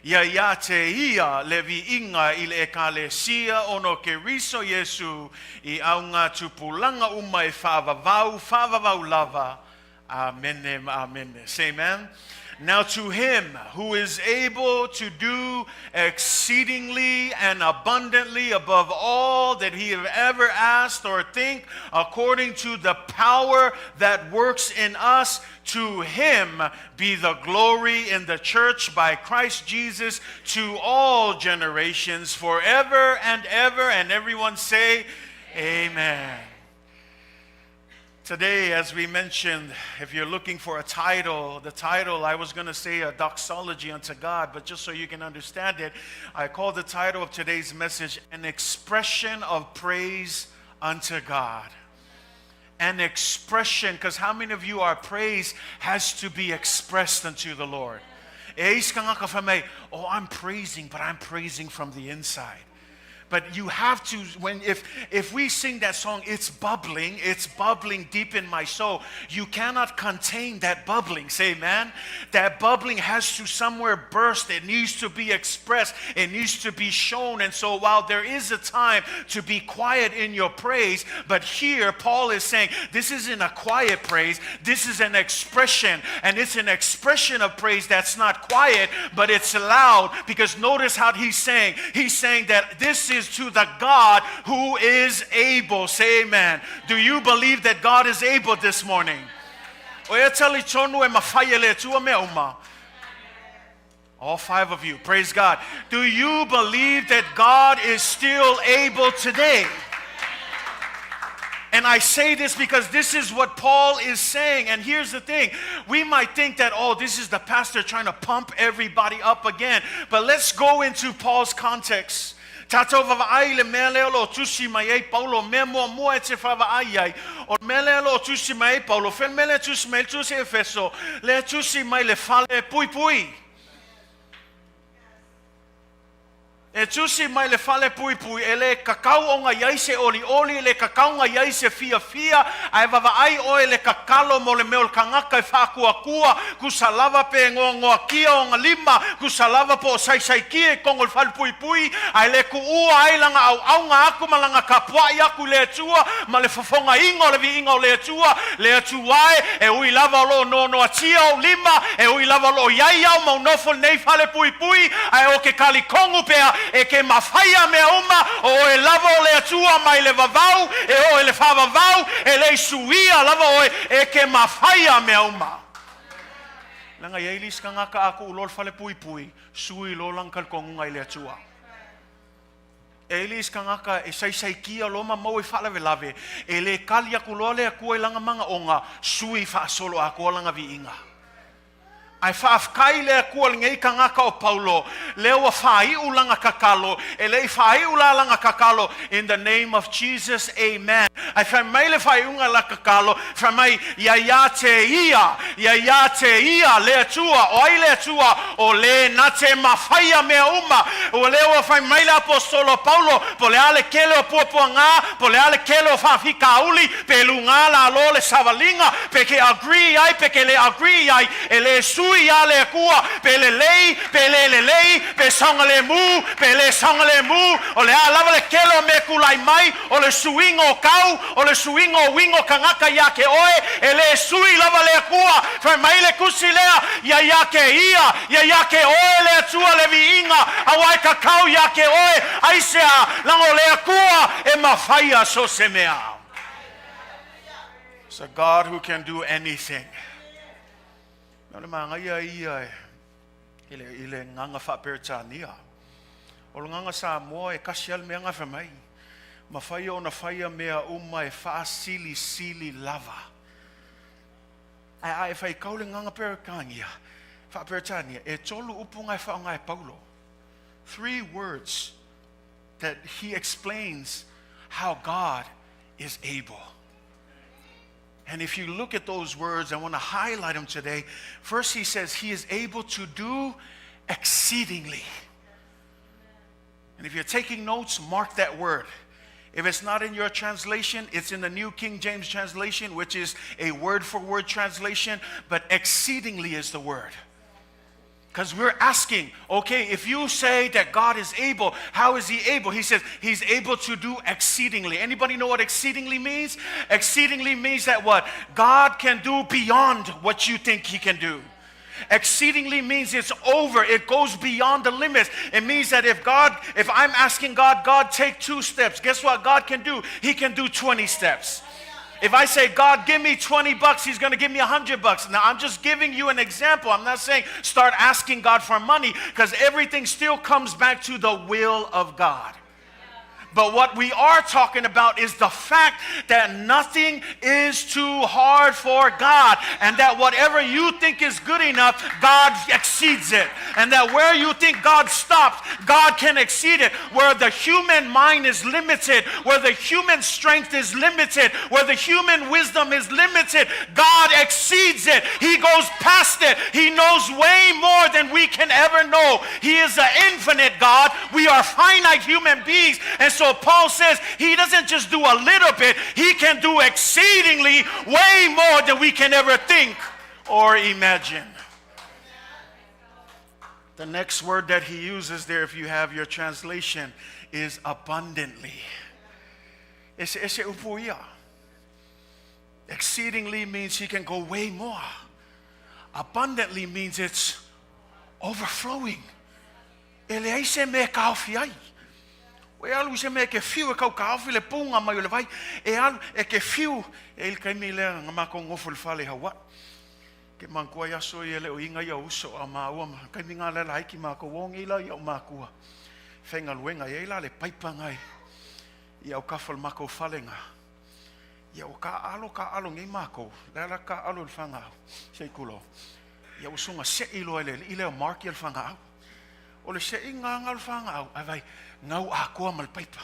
Ia te ia le vi inga I le Ekalesia ono Keriso Yesu I aunga tupulanga uma e whavavau lava. Amen, amen. Say amen. Now to him who is able to do exceedingly and abundantly above all that he have ever asked or think, according to the power that works in us, to him be the glory in the church by Christ Jesus to all generations forever and ever. And everyone say, amen. Today, as we mentioned, if you're looking for a title, the title, I was going to say a doxology unto God, but just so you can understand it, I call the title of today's message, An Expression of Praise unto God. An expression, because how many of you, our praise has to be expressed unto the Lord? Oh, I'm praising, but I'm praising from the inside. But you have to, if we sing that song, it's bubbling deep in my soul. You cannot contain that bubbling. Say amen. That bubbling has to somewhere burst. It needs to be expressed. It needs to be shown. And so while there is a time to be quiet in your praise, but here Paul is saying, this isn't a quiet praise. This is an expression. And it's an expression of praise that's not quiet, but it's loud. Because notice how he's saying that this is to the God who is able. Say amen. Do you believe that God is able this morning? All five of you, praise God. Do you believe that God is still able today? And I say this because this is what Paul is saying. And here's the thing. We might think that, oh, this is the pastor trying to pump everybody up again. But let's go into Paul's context. Tātou whawai le mea leo lo tusi mai ei Paulo mea mua e te whawai ai. O mea leo lo tusi mai ei Paulo, when mea le tusi mai tusi Efeso, le tusi mai le whale pui. E E tusi mai le fale pui pui, e le kakau o ngā iai se oli oli, le kakau ngā iai se fia fia, ai wawa ai oe le kakalo mo le meo kangaka e whakua kua, ku salava pe ngoa kia o ngā lima, ku salava po sai kia e kongo le fale pui pui, ai le ku ua ai langa au ngā aku ma langa kapua i aku le atua, ma le fofonga ingo le vi ingo le atua e ui lava lo no atia o lima, e ui lava lo iai au mau nofo nei fale pui pui, ai o ke kali kongu pea, e ke mawhaia mea uma, o e lava o le atua mai le vavau, e o e le whavavau, e le suia lava o e ke mawhaia mea uma. Langa ieilis ka ngaka aku ulol fale pui pui, sui lo lang kalkongu ngai le atua. Elis ka ngaka e sai kia loma mau e whalawe lave, e le kali aku lole aku e langa manga onga, sui wha solo aku o langa viinga. Ai whaafkai le akua ngei ka ngaka o Paulo, leo a whai ulanga kakalo, e lei whai ulalanga kakalo, in the name of Jesus, amen. Ai whai mai le whai unga la kakalo, whai mai ia te ia le atua, o ai le atua, o le na te mawhaia mea uma, o leo a whai mai le apostolo Paulo, po le ale kele o puapua ngā, po le ale kele o whaafika auli, pe lunga la lo le savalinga, pe ke agree ai, pe ke le agree ai, e le su ia le kua pe le lei pe songa le mu pe le songa le mu o le alava le kelo me kulai mai o le suingo kau o le suingo wingo kangaka ya ke oe e le sui lava le kua fa mai le kusilea ya ke oe le tua le viinga awai kakau ya ke oe aisea lango le kua e mafaya so semea. It's a God who can do anything. Nā manga ia ile nganga whapertania. O nganga Samoa e kasial mea ngā whamai. Ma whaia o na whaia mea uma e sili lava. Ai whai kaule nganga whapertania. E tolu upunga e whaonga e Paulo. 3 words that he explains how God is able. And if you look at those words, I want to highlight them today. First, he says he is able to do exceedingly. And if you're taking notes, mark that word. If it's not in your translation, it's in the New King James translation, which is a word-for-word translation, but exceedingly is the word. Because we're asking, okay, if you say that God is able, how is he able? He says he's able to do exceedingly. Anybody know what exceedingly means? Exceedingly means that what? God can do beyond what you think he can do. Exceedingly means it's over. It goes beyond the limits. It means that if I'm asking God, take 2 steps. Guess what God can do? He can do 20 steps. If I say, God, give me $20, he's going to give me $100. Now, I'm just giving you an example. I'm not saying start asking God for money, because everything still comes back to the will of God. But what we are talking about is the fact that nothing is too hard for God, and that whatever you think is good enough, God exceeds it. And that where you think God stops, God can exceed it. Where the human mind is limited, where the human strength is limited, where the human wisdom is limited, God exceeds it. He goes past it. He knows way more than we can ever know. He is an infinite God. We are finite human beings. And so Paul says he doesn't just do a little bit, he can do exceedingly way more than we can ever think or imagine. The next word that he uses there, if you have your translation, is abundantly. Ese upuia. Exceedingly means he can go way more. Abundantly means it's overflowing. Ele aise me kaufiai. E alu se me ke fiu e kau kaufi le punga mai o le vai. E alu e ke fiu e il kaimi le ngama ko ngofo le fale hawa. Ke mankua ya so ye le o inga ya uso a maua ma. Kaimi ngā le laiki ma ko wongi la ya o makua. Whenga luenga ye la le paipa ngai. Ia o kafal mako falenga. Ia o ka alo ngai mako. Lala ka alo le whanga au. Sei kulo. Ia o sunga se ilo ele ile o marki le whanga au. O le se inga ngal whanga au. Ai ngau a koa mal paipa.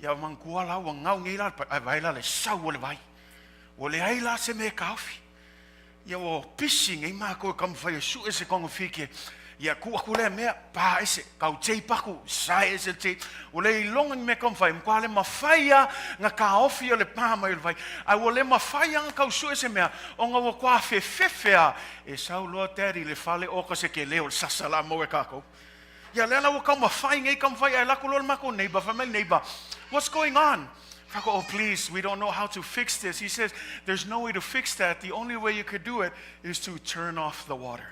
Ia mangkua la wa ngau ngai la ai vai la le sau o le vai. O le ai la se me kaufi. Ia o pissing e mako kam fai su e se kongo fike. ia ku aku le mea pa ese kau tei paku sa ese tei o le ilonga me kam fai mkwa le mawhaia nga ka ofi o le pa mai le vai ai o le mawhaia nga kau su ese mea o nga wa kwa fefefea e sau loa teri le fale oka se ke leo sasala mo e kako ia lela wa kau mawhai ngai kam fai ai lako lo le mako neighbor family neighbor what's going on? Oh, please, we don't know how to fix this. He says, there's no way to fix that. The only way you could do it is to turn off the water.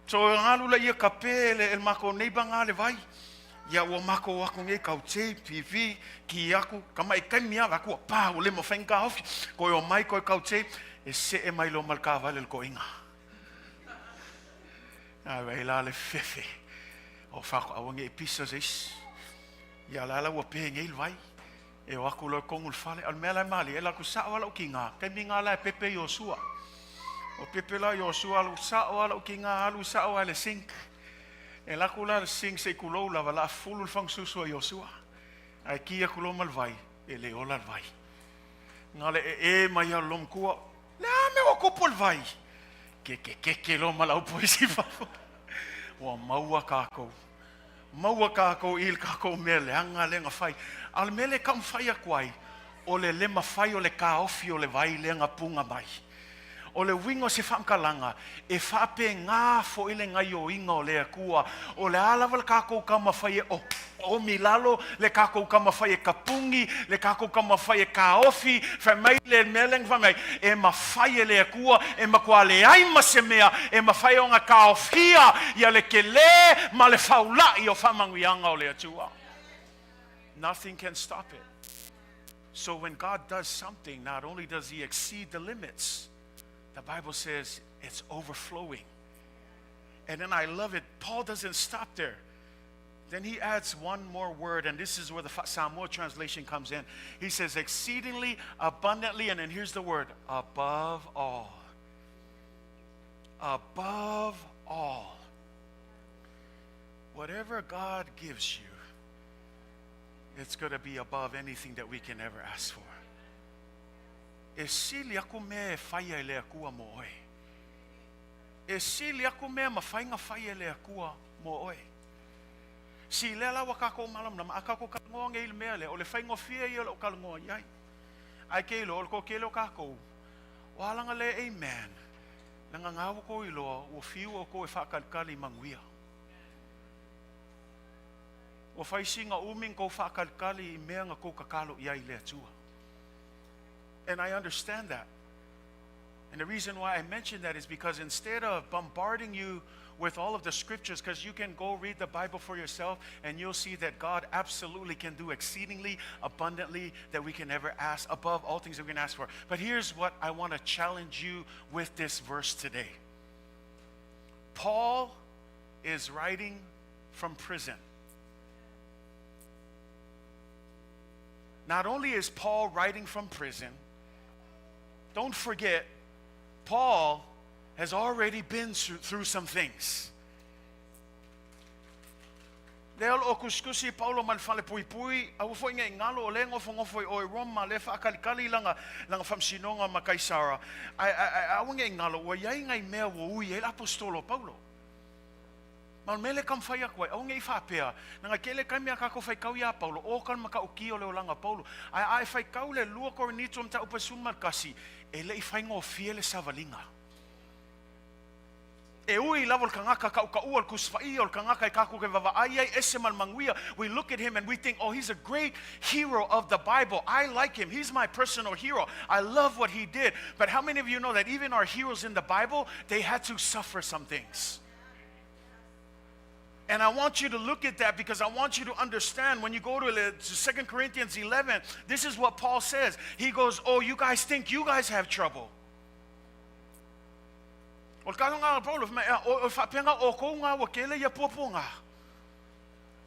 So, ngalula ia kape le mako neiba ngale vai. Ia wa mako wako ngai kau te pivi ki aku kama ikai mia aku pa o le mo fenga ofi ko yo mai ko kau te e se e mai lo malka vale ko inga. A veila le fefe. O fa ko ngai Ephesians. Ia la wa pe ngai vai. E waku lo kongul fale al mela mali ela ku sa wala kinga kai minga la pepe Yosua o pepe la Yosua lu sa wala kinga lu sa wala sink e la ku la sink se ku lo la wala fulu fang susu Yosua ai kia ku lo mal vai e le ola vai ngale e mai lom ku la me o ku pol vai ke lo mal au poisi fa wa maua kako il kako mele anga lenga fai al mele kam fai akwai o le lema fai o le ka ofi o le vai lenga punga mai o le wingo se famkalanga e fape nga fo ile nga yo inga o le akua o le alaval kako kama fai o milalo le kako kama fai kapungi le kako kama fai ka ofi fa mai le meleng fa mai e ma fai le akua e ma kwa le ai masemea e ma fai o nga ka ofia ya le kele ma le faula i o famangianga o le atua. Nothing can stop it. So when God does something, not only does he exceed the limits, the Bible says it's overflowing. And then I love it. Paul doesn't stop there. Then he adds one more word, and this is where the Samoan translation comes in. He says exceedingly, abundantly, and then here's the word, above all. Above all. Whatever God gives you, it's going to be above anything that we can ever ask for. E sili aku me faya ele akua mo oi. E sili aku me mafainga faya ele akua mo oi. Si lela wakako malam nama akako kalngoa ngeil mele o le faingo fia ia lo kalngoa yai. Ai keilo o ko kelo kako. Wala nga le amen. Nanga ngawo ko ilo o fiu o ko e fakalkali manguia. O faisinga uming ko fakalkali I mea nga ko kakalo iai le atua. And I understand that. And the reason why I mention that is because instead of bombarding you with all of the scriptures, because you can go read the Bible for yourself and you'll see that God absolutely can do exceedingly abundantly that we can ever ask, above all things that we can ask for. But here's what I want to challenge you with this verse today. Paul is writing from prison. Not only is Paul writing from prison, don't forget, Paul has already been through some things. Leo o kuskusi Paulo malfale pui au foi ngai ngalo o lengo fongo foi o Roma le fa kalikali langa famsinonga makaisara. I ngai ngalo o yai ngai mea wo ui el apostolo Paulo. Mal mele kam fai kwai au ngai fa pea nga kele kai mea ka ko fai kau ya Paulo o kan maka uki o le langa Paulo ai fai kau le lua Korinito mta upasuma kasi ele I fai ngo fiele savalinga e ui lavol kangaka ka uka ual kusfai ol kangaka ka ko ke vava ai esemal manguia. We look at him and we think, oh, he's a great hero of the Bible. I like him. He's my personal hero. I love what he did. But how many of you know that even our heroes in the Bible, they had to suffer some things? And I want you to look at that because I want you to understand when you go to 2 Corinthians 11, this is what Paul says. He goes, oh, you guys think you guys have trouble. O kalo nga Paulo o fapenga o ko nga o kele ya popo nga.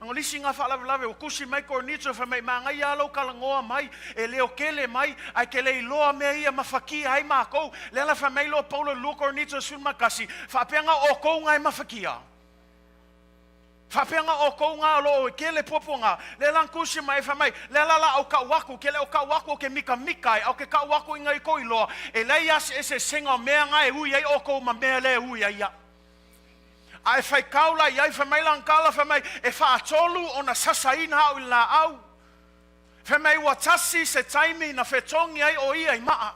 Ang lisi nga fa lave o kusi mai Korinito fa mai manga ya lo kalangoa mai e leo kele mai ai kele loa me ia mafaki ai mako lela fa mai lo Paulo lo Korinito sul makasi fa penga o ko nga mafakia. Fapenga o ko nga lo kele popo nga le lang kusi mai fa mai le la o ka waku kele o ka waku ke mika o ke ka waku ngai ko ilo e le yas ese senga me nga e ui ai o ko ma me le ui ai ya Ai fai kaula iai fa mai lang kala fa mai e fa atolu ona sasaina au la au. Fa mai watasi se taimi na fetongi ai o ia I maa.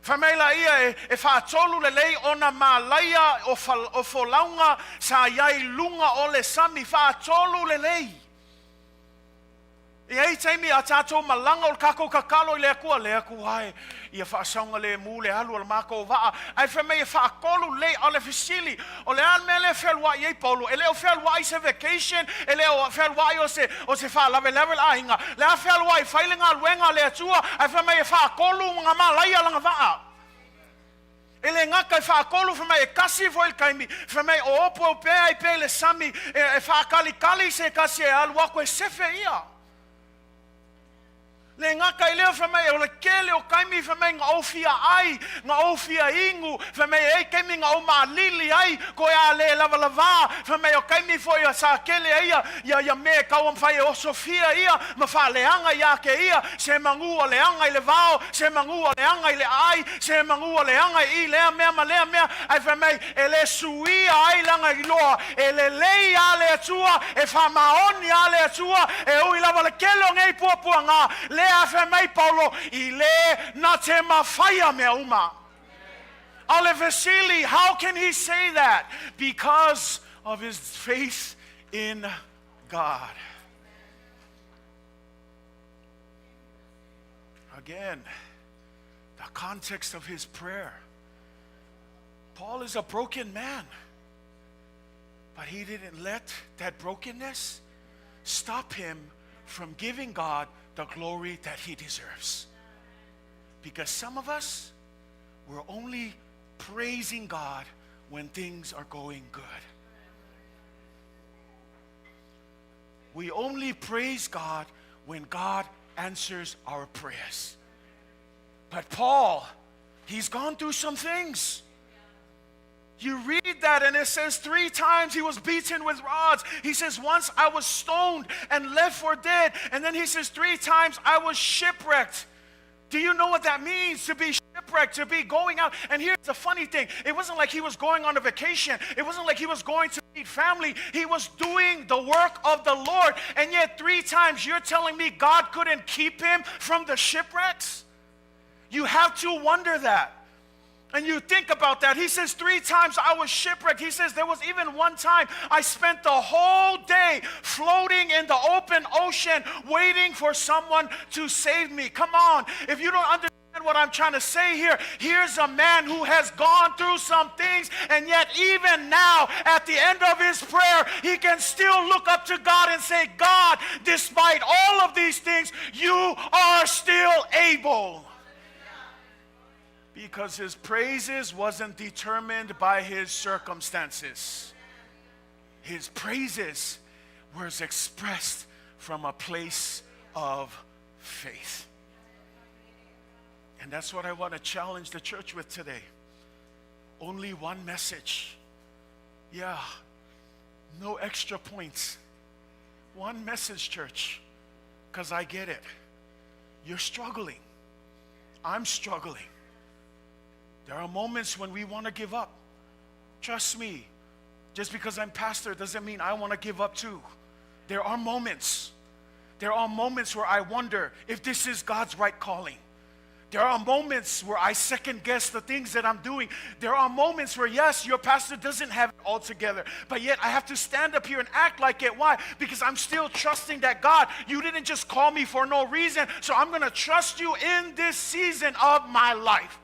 Fa mai la ia e fa atolu le lei ona malaya o folaunga sa iai lunga o le sami fa atolu le lei. E ai taimi a tatou malanga o kako kakalo I le akua ai ia whaasaunga le mu le alu al mako waa ai whamei e whaakolu le ale fisili o le an me le whelwa I Paulo e leo whelwa I se vacation e leo whelwa I o se wha level a hinga le a whelwa I whailinga luenga le atua ai whamei e whaakolu mga malaya langa waa e le ngaka I whaakolu whamei e kasi foil kaimi whamei o opo o pea I pe le sami e whaakali se kasi e alu ako e sefe ia le ngaka I leo whamei o le kele o kaimi whamei ngā ofia ai, ngā ofia ingu, whamei ei kaimi ngā o maalili ai, ko ea le lava lava, whamei o kaimi fo ia sa kele ia me kauam whai o sofia ia, ma wha leanga ia ke ia, se mangu o leanga I le vao, se mangu o leanga I le ai, se mangu o leanga I lea mea ma lea mea, ai whamei e le suia ai langa I loa, e le lei a le atua, e whamaoni a le atua, e ui lava le kele o ngei puapua ngā, le a mai Paulo I le na te mawhaia mea uma. Ale Vasili, how can he say that? Because of his faith in God. Again, the context of his prayer. Paul is a broken man, but he didn't let that brokenness stop him from giving God the glory that he deserves. Because some of us, we're only praising God when things are going good. We only praise God when God answers our prayers. But Paul, he's gone through some things. You read that and it says 3 times he was beaten with rods. He says once I was stoned and left for dead. And then he says 3 times I was shipwrecked. Do you know what that means? To be shipwrecked, to be going out. And here's the funny thing. It wasn't like he was going on a vacation. It wasn't like he was going to meet family. He was doing the work of the Lord. And yet 3 times you're telling me God couldn't keep him from the shipwrecks? You have to wonder that. And you think about that. He says 3 times I was shipwrecked. He says there was even one time I spent the whole day floating in the open ocean waiting for someone to save me. Come on. If you don't understand what I'm trying to say here, here's a man who has gone through some things, and yet even now at the end of his prayer, he can still look up to God and say, God, despite all of these things, you are still able. Because his praises wasn't determined by his circumstances. His praises was expressed from a place of faith. And that's what I want to challenge the church with today. Only one message. Yeah, no extra points. One message, church. Because I get it. You're struggling. I'm struggling. There are moments when we want to give up. Trust me, just because I'm pastor doesn't mean I want to give up too. There are moments. There are moments where I wonder if this is God's right calling. There are moments where I second guess the things that I'm doing. There are moments where, yes, your pastor doesn't have it all together, but yet I have to stand up here and act like it. Why? Because I'm still trusting that God, you didn't just call me for no reason, so I'm going to trust you in this season of my life.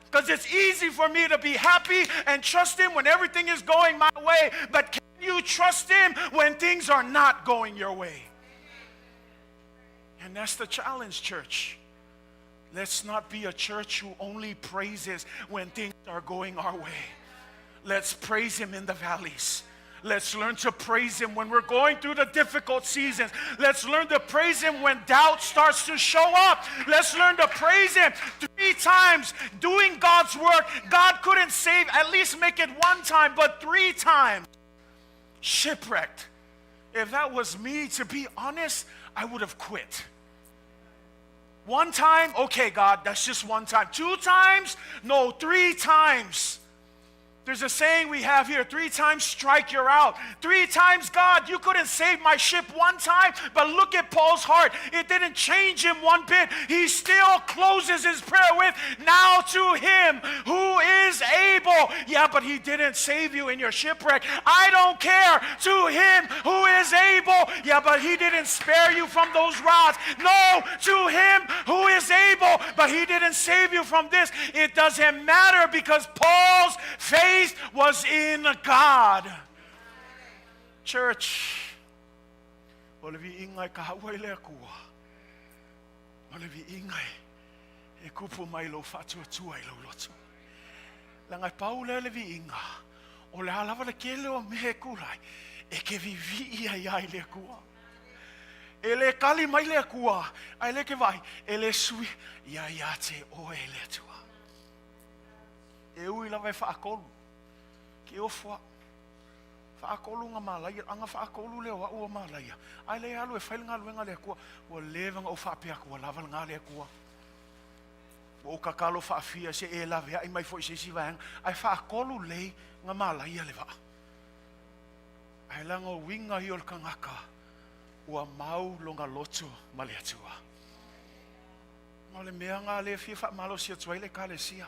Because it's easy for me to be happy and trust him when everything is going my way. But can you trust him when things are not going your way? And that's the challenge, church. Let's not be a church who only praises when things are going our way. Let's praise him in the valleys. Let's learn to praise him when we're going through the difficult seasons. Let's learn to praise him when doubt starts to show up. Let's learn to praise him 3 times doing God's work. God couldn't save, at least make it 1 time, but 3 times. Shipwrecked. If that was me, to be honest, I would have quit. 1 time, okay, God, that's just 1 time. 2 times? No, 3 times. There's a saying we have here, 3 times strike, you're out. 3 times, God, you couldn't save my ship one time, but look at Paul's heart. It didn't change him one bit. He still closes his prayer with, now to him who is able. Yeah, but he didn't save you in your shipwreck. I don't care. To him who is able. Yeah, but he didn't spare you from those rods. No, to him who is able, but he didn't save you from this. It doesn't matter because Paul's faith was in God. Church, olevi ingai kahawai le kua. Olevi ingai e kupu mai lo fatu tua i lo lotu. Langai paule levi inga. Ole halava le kele o mehe kulai. E ke vivi ia le kua. Ele kali mai le kua. Ai le ke vai. Ele sui ia te o ele tua. E ui la vai whaakolu. Ki o fua. Whaakolu ngā malaya. Anga whaakolu leo wa ua malaya. Ai le alu e whailinga luenga le kua. Ua levanga o whaapea kua. Laval ngā le kua. O kakalo whaafia se e la vea. I mai fo i se si vahang. Ai whaakolu lei ngā malaya le wa. Ai langa o winga hi o kangaka. Ua mau longa lotu ma le atua. Ma le mea ngā le fia wha malo sia tuai le Ekalesia.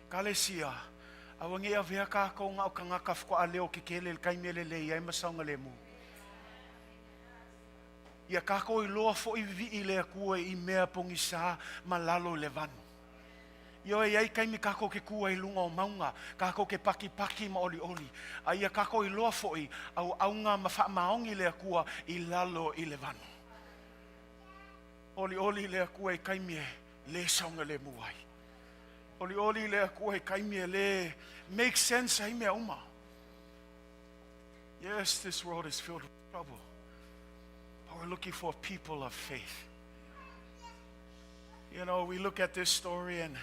Ekalesia, awangi a vea kākou ngā o kangaka whkoa leo ke kele le kaimele le iai masaunga le mu. Ia kākou I loa fo I vi le kua I mea pongi sā malalo le vanu. Ia iai kaimi kākou ke kua I lunga o maunga, kākou ke paki ma oli oli. Ia kākou I loa fo I au aunga ma wha maongi le kua I lalo I le vanu. Oli oli le kua I kaimi le saunga le muai. Oli le kua I kaimi le make sense ai mea uma. Yes, this world is filled with trouble. But we're looking for people of faith. You know, we look at this story and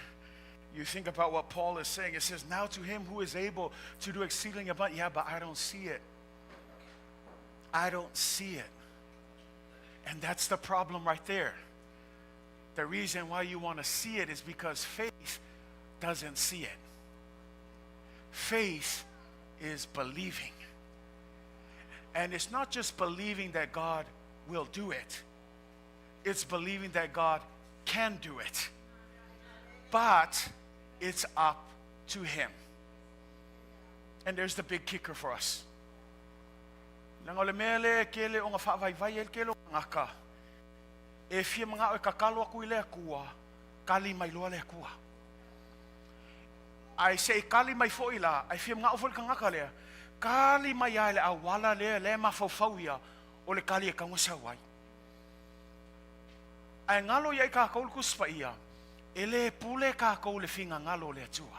you think about what Paul is saying. It says, now to him who is able to do exceedingly abundantly. Yeah, but I don't see it. I don't see it. And that's the problem right there. The reason why you want to see it is because faith doesn't see it. Faith is believing. And it's not just believing that God will do it. It's believing that God can do it. But it's up to him. And there's the big kicker for us. Nangole mele kele o nga whaavai el kele o ngaka. E fia mga o kakalo aku I le kua, kali mai loa le kua. Ai se kali mai fo ila, ai fia mga o fo ngaka lea. Kali mai ai le awala le mafau ia o le kali e kangosa wai. Ai ngalo ia I kākou kuspa ia. Ele pule kākou le finga ngalo le atua.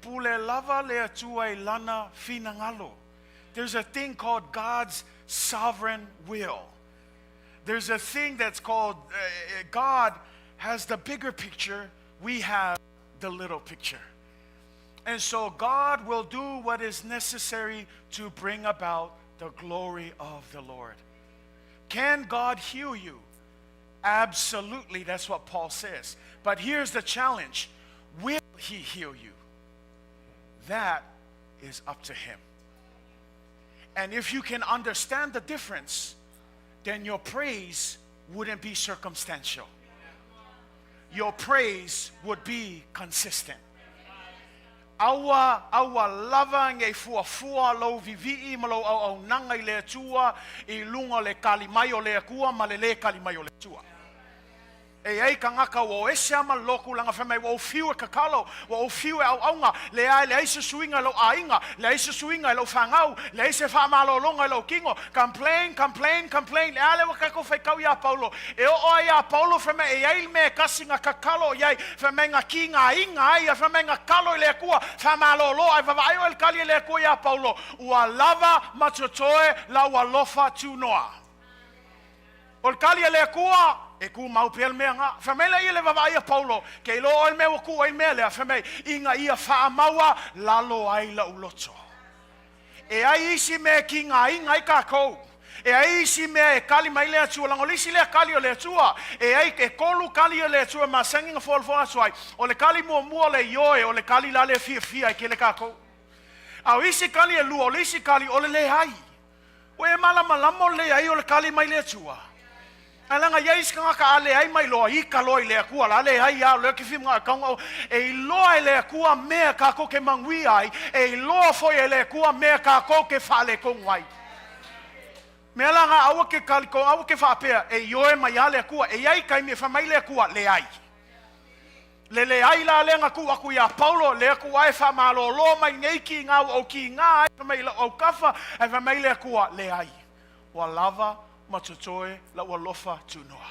Pule lava le atua I lana fina ngalo. There's a thing called God's sovereign will. There's a thing that's called God has the bigger picture. We have the little picture. And so God will do what is necessary to bring about the glory of the Lord. Can God heal you? Absolutely, that's what Paul says. But here's the challenge. Will he heal you? That is up to him. And if you can understand the difference, then your praise wouldn't be circumstantial. Your praise would be consistent. Aua lava ngai fua lo vivi malo au nanga I le atua I lunga le kalimai o le akua ma le kalimai o le atua. E ai kangaka o ese ama loku langa whamai o fiu e kakalo, o fiu e au aunga, le ai le aise suinga lo ainga, le aise suinga lo whangau, le aise whamalo longa lo kingo, complain, le ale wakako whaikau ia Paulo, e o ai ia Paulo whamai e ai me kasinga kakalo iai, whamai ngā ki ngā inga ai, whamai ngā kalo I le kua, whamalo lo, ai wawai o el kali le kua ia Paulo, ua lava matotoe la ua lofa tunoa. O el kali le kua, e ku mau pel mea nga famela ile vava ia Paulo ke lo o me ku ai mele a famei inga ia fa maua lalo ai la uloto e ai isi me ki nga inga I ka ko E ai si mea e kali mai le atua, lango lisi le kali o le atua. E ai ke kolu kali o le atua, ma sangi nga fol asuai. O le kali mua le ioe, o le kali la le fia ke le kako. Au isi kali e lua, o le isi kali o le ai. O e malamo le ai o le kali mai le atua. Alanga yais kanga ka ale ai mai loa I ka loi le akua la le ai ya le ki finga kanga e loa le akua me ka ko ke mangui ai e loa foi le akua me ka ko ke fale ko ngai me alanga au ke kaliko au ke fa pe e yoe mai ale akua e ai kai me fa mai le akua le ai le ai la le nga ku aku ya Paulo le akua e fa malo lo mai ngai ki nga o ki nga ai mai o kafa e fa mai le akua le ai wa lava matotoe la walofa tunoa.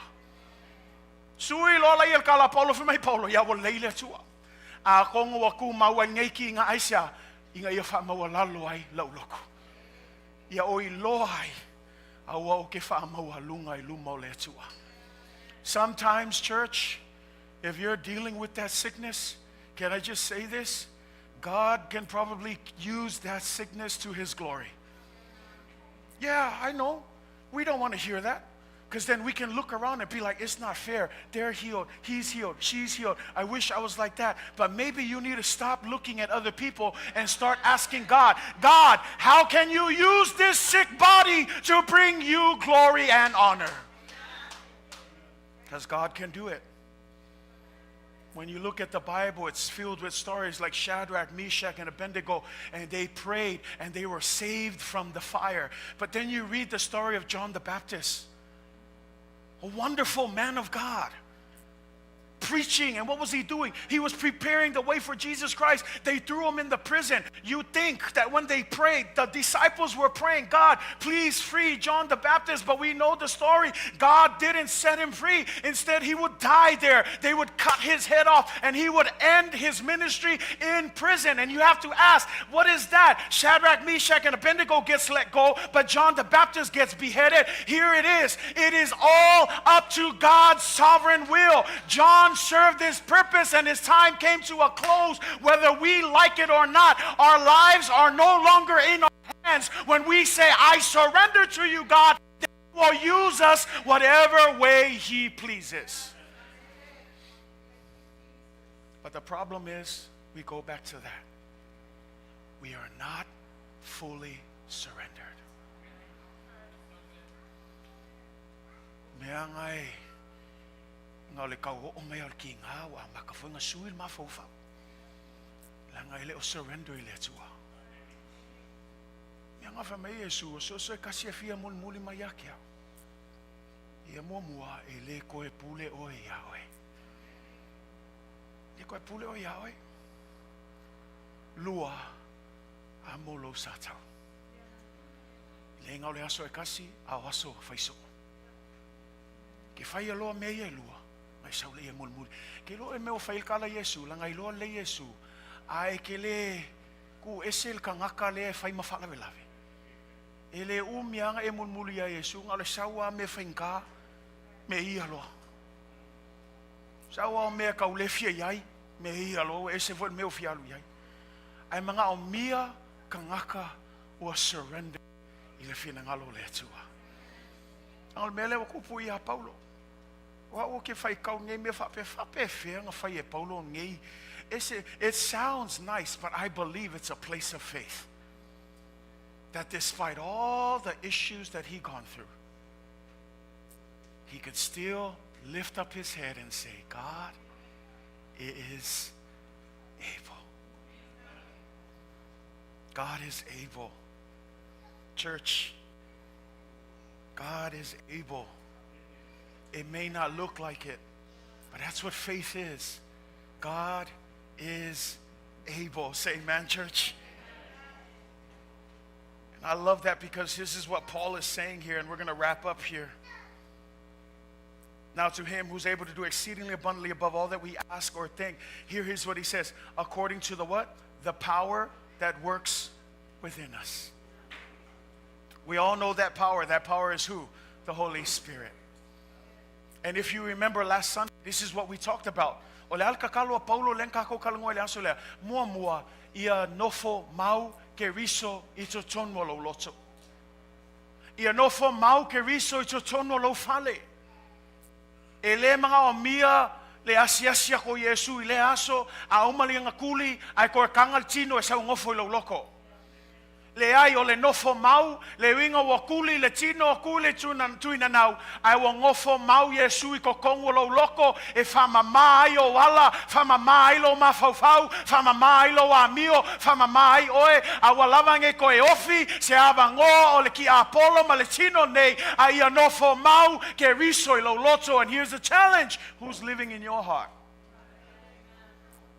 Sui lo la il kala Paulo fi mai Paulo ya wal leile tua. A kongo wa ku maua ngai ki nga aisa inga ia fa maua lalo ai la uloko. Ia oi lo ai a wa o ke fa maua lunga I luma o le tua. Sometimes, church, if you're dealing with that sickness, can I just say this? God can probably use that sickness to His glory. Yeah, I know. We don't want to hear that because then we can look around and be like, it's not fair. They're healed. He's healed. She's healed. I wish I was like that. But maybe you need to stop looking at other people and start asking God, God, how can you use this sick body to bring you glory and honor? Because God can do it. When you look at the Bible, it's filled with stories like Shadrach, Meshach, and Abednego, and they prayed and they were saved from the fire. But then you read the story of John the Baptist, a wonderful man of God, preaching, and what was he doing? He was preparing the way for Jesus Christ. They threw him in the prison. You think that when they prayed, the disciples were praying, God, please free John the Baptist, but we know the story. God didn't set him free. Instead, he would die there. They would cut his head off, and he would end his ministry in prison. And you have to ask, what is that? Shadrach, Meshach, and Abednego gets let go, but John the Baptist gets beheaded. Here it is. It is all up to God's sovereign will. John served his purpose and his time came to a close, whether we like it or not. Our lives are no longer in our hands. When we say, I surrender to you, God, He will use us whatever way He pleases. But the problem is, we go back to that. We are not fully surrendered. Meangai nga le kau o mai al ki nga wa makafunga suil ma fofa la nga ile o surrender ile tua ya nga fa mai Yesu so kasi afia muli mai yake ia mua ele ko e pule o yawe e ko e pule o yawe lua amolo sata le nga le aso e kasi a aso faiso ke fai alo me ye lua mai sau le mul ke lo e meu fai kala Yesu la ngai lo le Yesu ai ke le ku esel ka ngaka le fai mafala velave ele mianga e mul ya Yesu ngale sawa me fainka me ia lo sawa me ka ule fia yai me ia lo ese vo meu fia lu yai ai manga o mia ka ngaka o surrender ile fina ngalo le tua al mele o kupu ia Paulo wa o ke fai kau ngai me fa pe fe nga fai e Paulo ngai it sounds nice, but I believe it's a place of faith that despite all the issues that he gone through, he could still lift up his head and say, God is able. God is able. Church, God is able. It may not look like it, but that's what faith is. God is able. Say amen, church. And I love that because this is what Paul is saying here, and we're going to wrap up here. Now to him who's able to do exceedingly abundantly above all that we ask or think. Here's what he says. According to the what? The power that works within us. We all know that power. That power is who? The Holy Spirit. And if you remember last Sunday, this is what we talked about. Ole al kakalo Paulo lenka ko kalango ile asole mua ia nofo mau ke riso ito tonmo lo loto. Ia nofo mau ke riso I totono lo fale. E le mga omia le asiasia ko Yesu I le aso a umali nga kuli ai ko kangal tino e sa ngofo I lo loko. Le ai o le nofo mau, le winga wakuli, le tino kule tuina nau, ai wa ngofo mau Yesu I kokongo lo loko, e whamama ai o wala, whamama ai lo mafaufau, whamama ai lo amio, whamama ai oe, a walavange ko e ofi, se awa ngo o le ki Apollo ma le tino nei, ai a nofo mau ke riso I lo loto, and here's the challenge, who's living in your heart?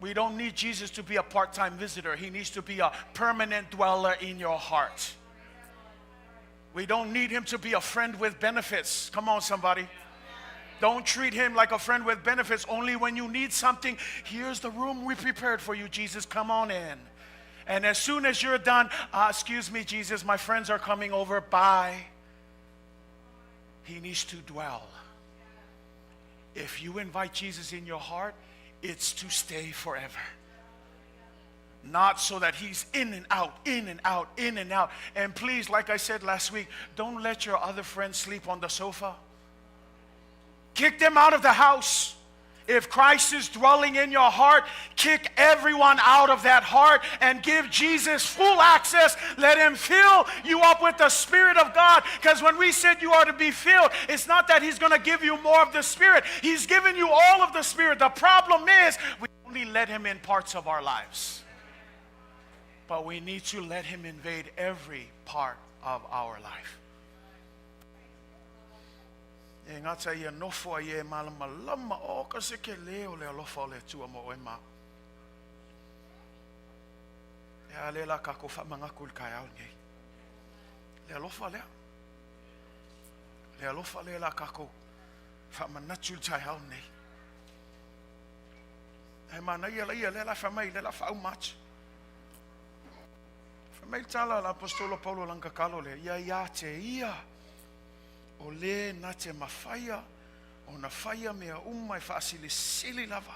We don't need Jesus to be a part-time visitor. He needs to be a permanent dweller in your heart. We don't need him to be a friend with benefits. Come on, somebody. Don't treat him like a friend with benefits. Only when you need something, here's the room we prepared for you, Jesus. Come on in. And as soon as you're done, excuse me, Jesus, my friends are coming over. Bye. He needs to dwell. If you invite Jesus in your heart, it's to stay forever. Not so that he's in and out, in and out, in and out. And please, like I said last week, don't let your other friends sleep on the sofa. Kick them out of the house. If Christ is dwelling in your heart, kick everyone out of that heart and give Jesus full access. Let him fill you up with the Spirit of God. Because when we said you are to be filled, it's not that he's going to give you more of the Spirit. He's given you all of the Spirit. The problem is we only let him in parts of our lives. But we need to let him invade every part of our life. E ngata ia nofo ia malama lama o ka se ke leo le alofa le tua mo e ma. E ale la ka ko fa manga kul kai au nei. Le alofa le. Le alofa le la ka ko fa manatul tai au nei. E mana ia le la fa mai le la fa au match. Fa mai tala l'apostolo Paulo langa kalo le ia te ia. O le na te mawhaia, o na whaia mea umai whaasili sili lava.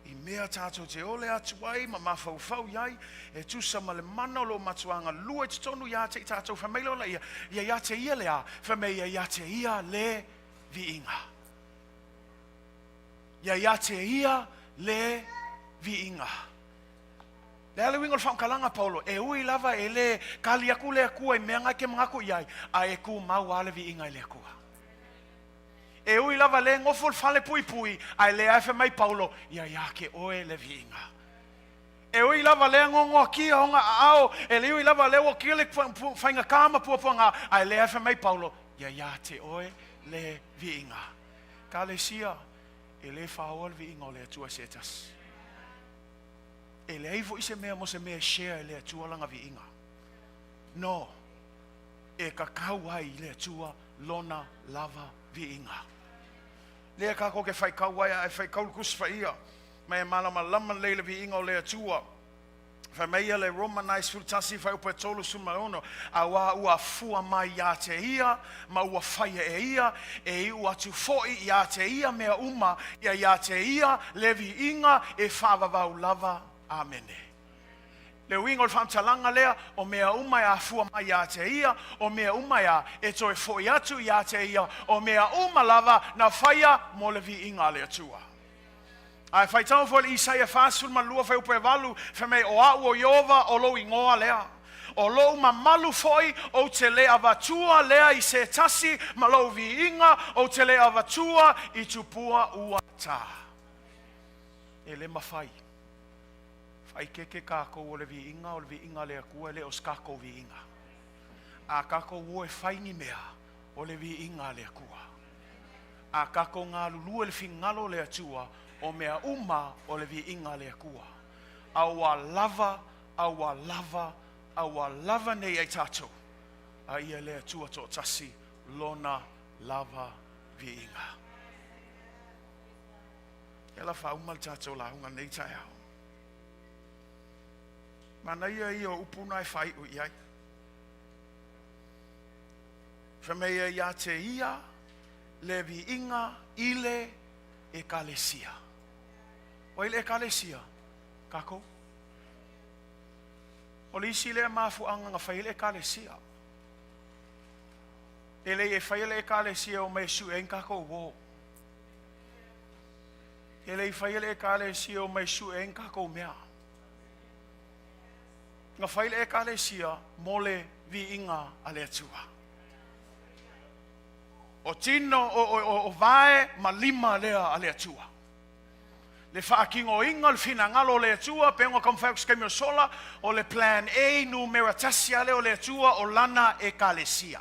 I mea tātou te ole atuai, ma mawhau iai, e tusa ma le mana lo matuanga lua te tonu ia te tātou whameilo la ia te ia lea, whamei ia te ia le viinga. Ia te ia le viinga. Le ale wingo whankalanga Paulo, e ui lava e le kali aku le akua, e mea ngai ke mangako iai, a e ku mau ale vi ingai le akua. E ui lava le ngofol fale pui pui, a le afe mai Paulo, ia ke oe le vi inga. E ui lava le ngongo kia honga ao, e le ui lava le wakile whainga kama puapuanga, a le afe mai Paulo, ia te oe le vi inga. Ekalesia, e le whaoal vi inga o le atua setas. E le aivo I se mea mo se mea share le atua langa vi inga. No. E ka kauai le atua lona lava vi inga. Le ka ko ke fai kauai ai fai kaulukus faia. Mai malama lama le vi inga o le atua. Fai meia le Romanize fultasi fai upa tolu sumaono. A wa ua fua mai ia te ia. Ma ua faia e ia. E ua tu foi ia te ia mea uma. Ia te ia le vi inga e whavavau lava. Amene. Le wingo le whamtalanga lea, o mea umai a fua mai a te ia, o mea umai a e toi foi atu i a te ia, o mea umalava na whaia mo le vi inga le atua. Ai whai tau fo le Isaia whasul ma lua whai upe walu, whamei o au o Iova o lo ingoa lea. O lo ma malu foi o te le avatua lea I se tasi ma lo vi inga o te le avatua I tupua uata. E le mawhai. Ai keke kako o le vi inga le akua le o skako vi inga. A kako o e whaini mea o le vi inga le akua. A kako ngā lulu le fingalo le atua o mea uma o le vi inga le akua. Aua lava nei ai tatou. A ia le atua to tasi lona lava vi inga. Ela wha umal tatou la hunga nei tai au. Mana ia o upuna e whai u iai. Whameia ia te ia, le vi inga, ile Ekalesia. O ile Ekalesia, kako? O le isi le mafu anga nga whai ile Ekalesia. Ele e whai le Ekalesia o me su en kako wo. Ele i whai le Ekalesia o me su en kako mea. Nga whai le Ekalesia mole Viiga a le atua. O tino o vae ma lima lea a le atua. Le whaakingo inga le finangalo le atua, pengo kam whauks kemio sola, o le plan A numera tasia leo le atua o lana Ekalesia.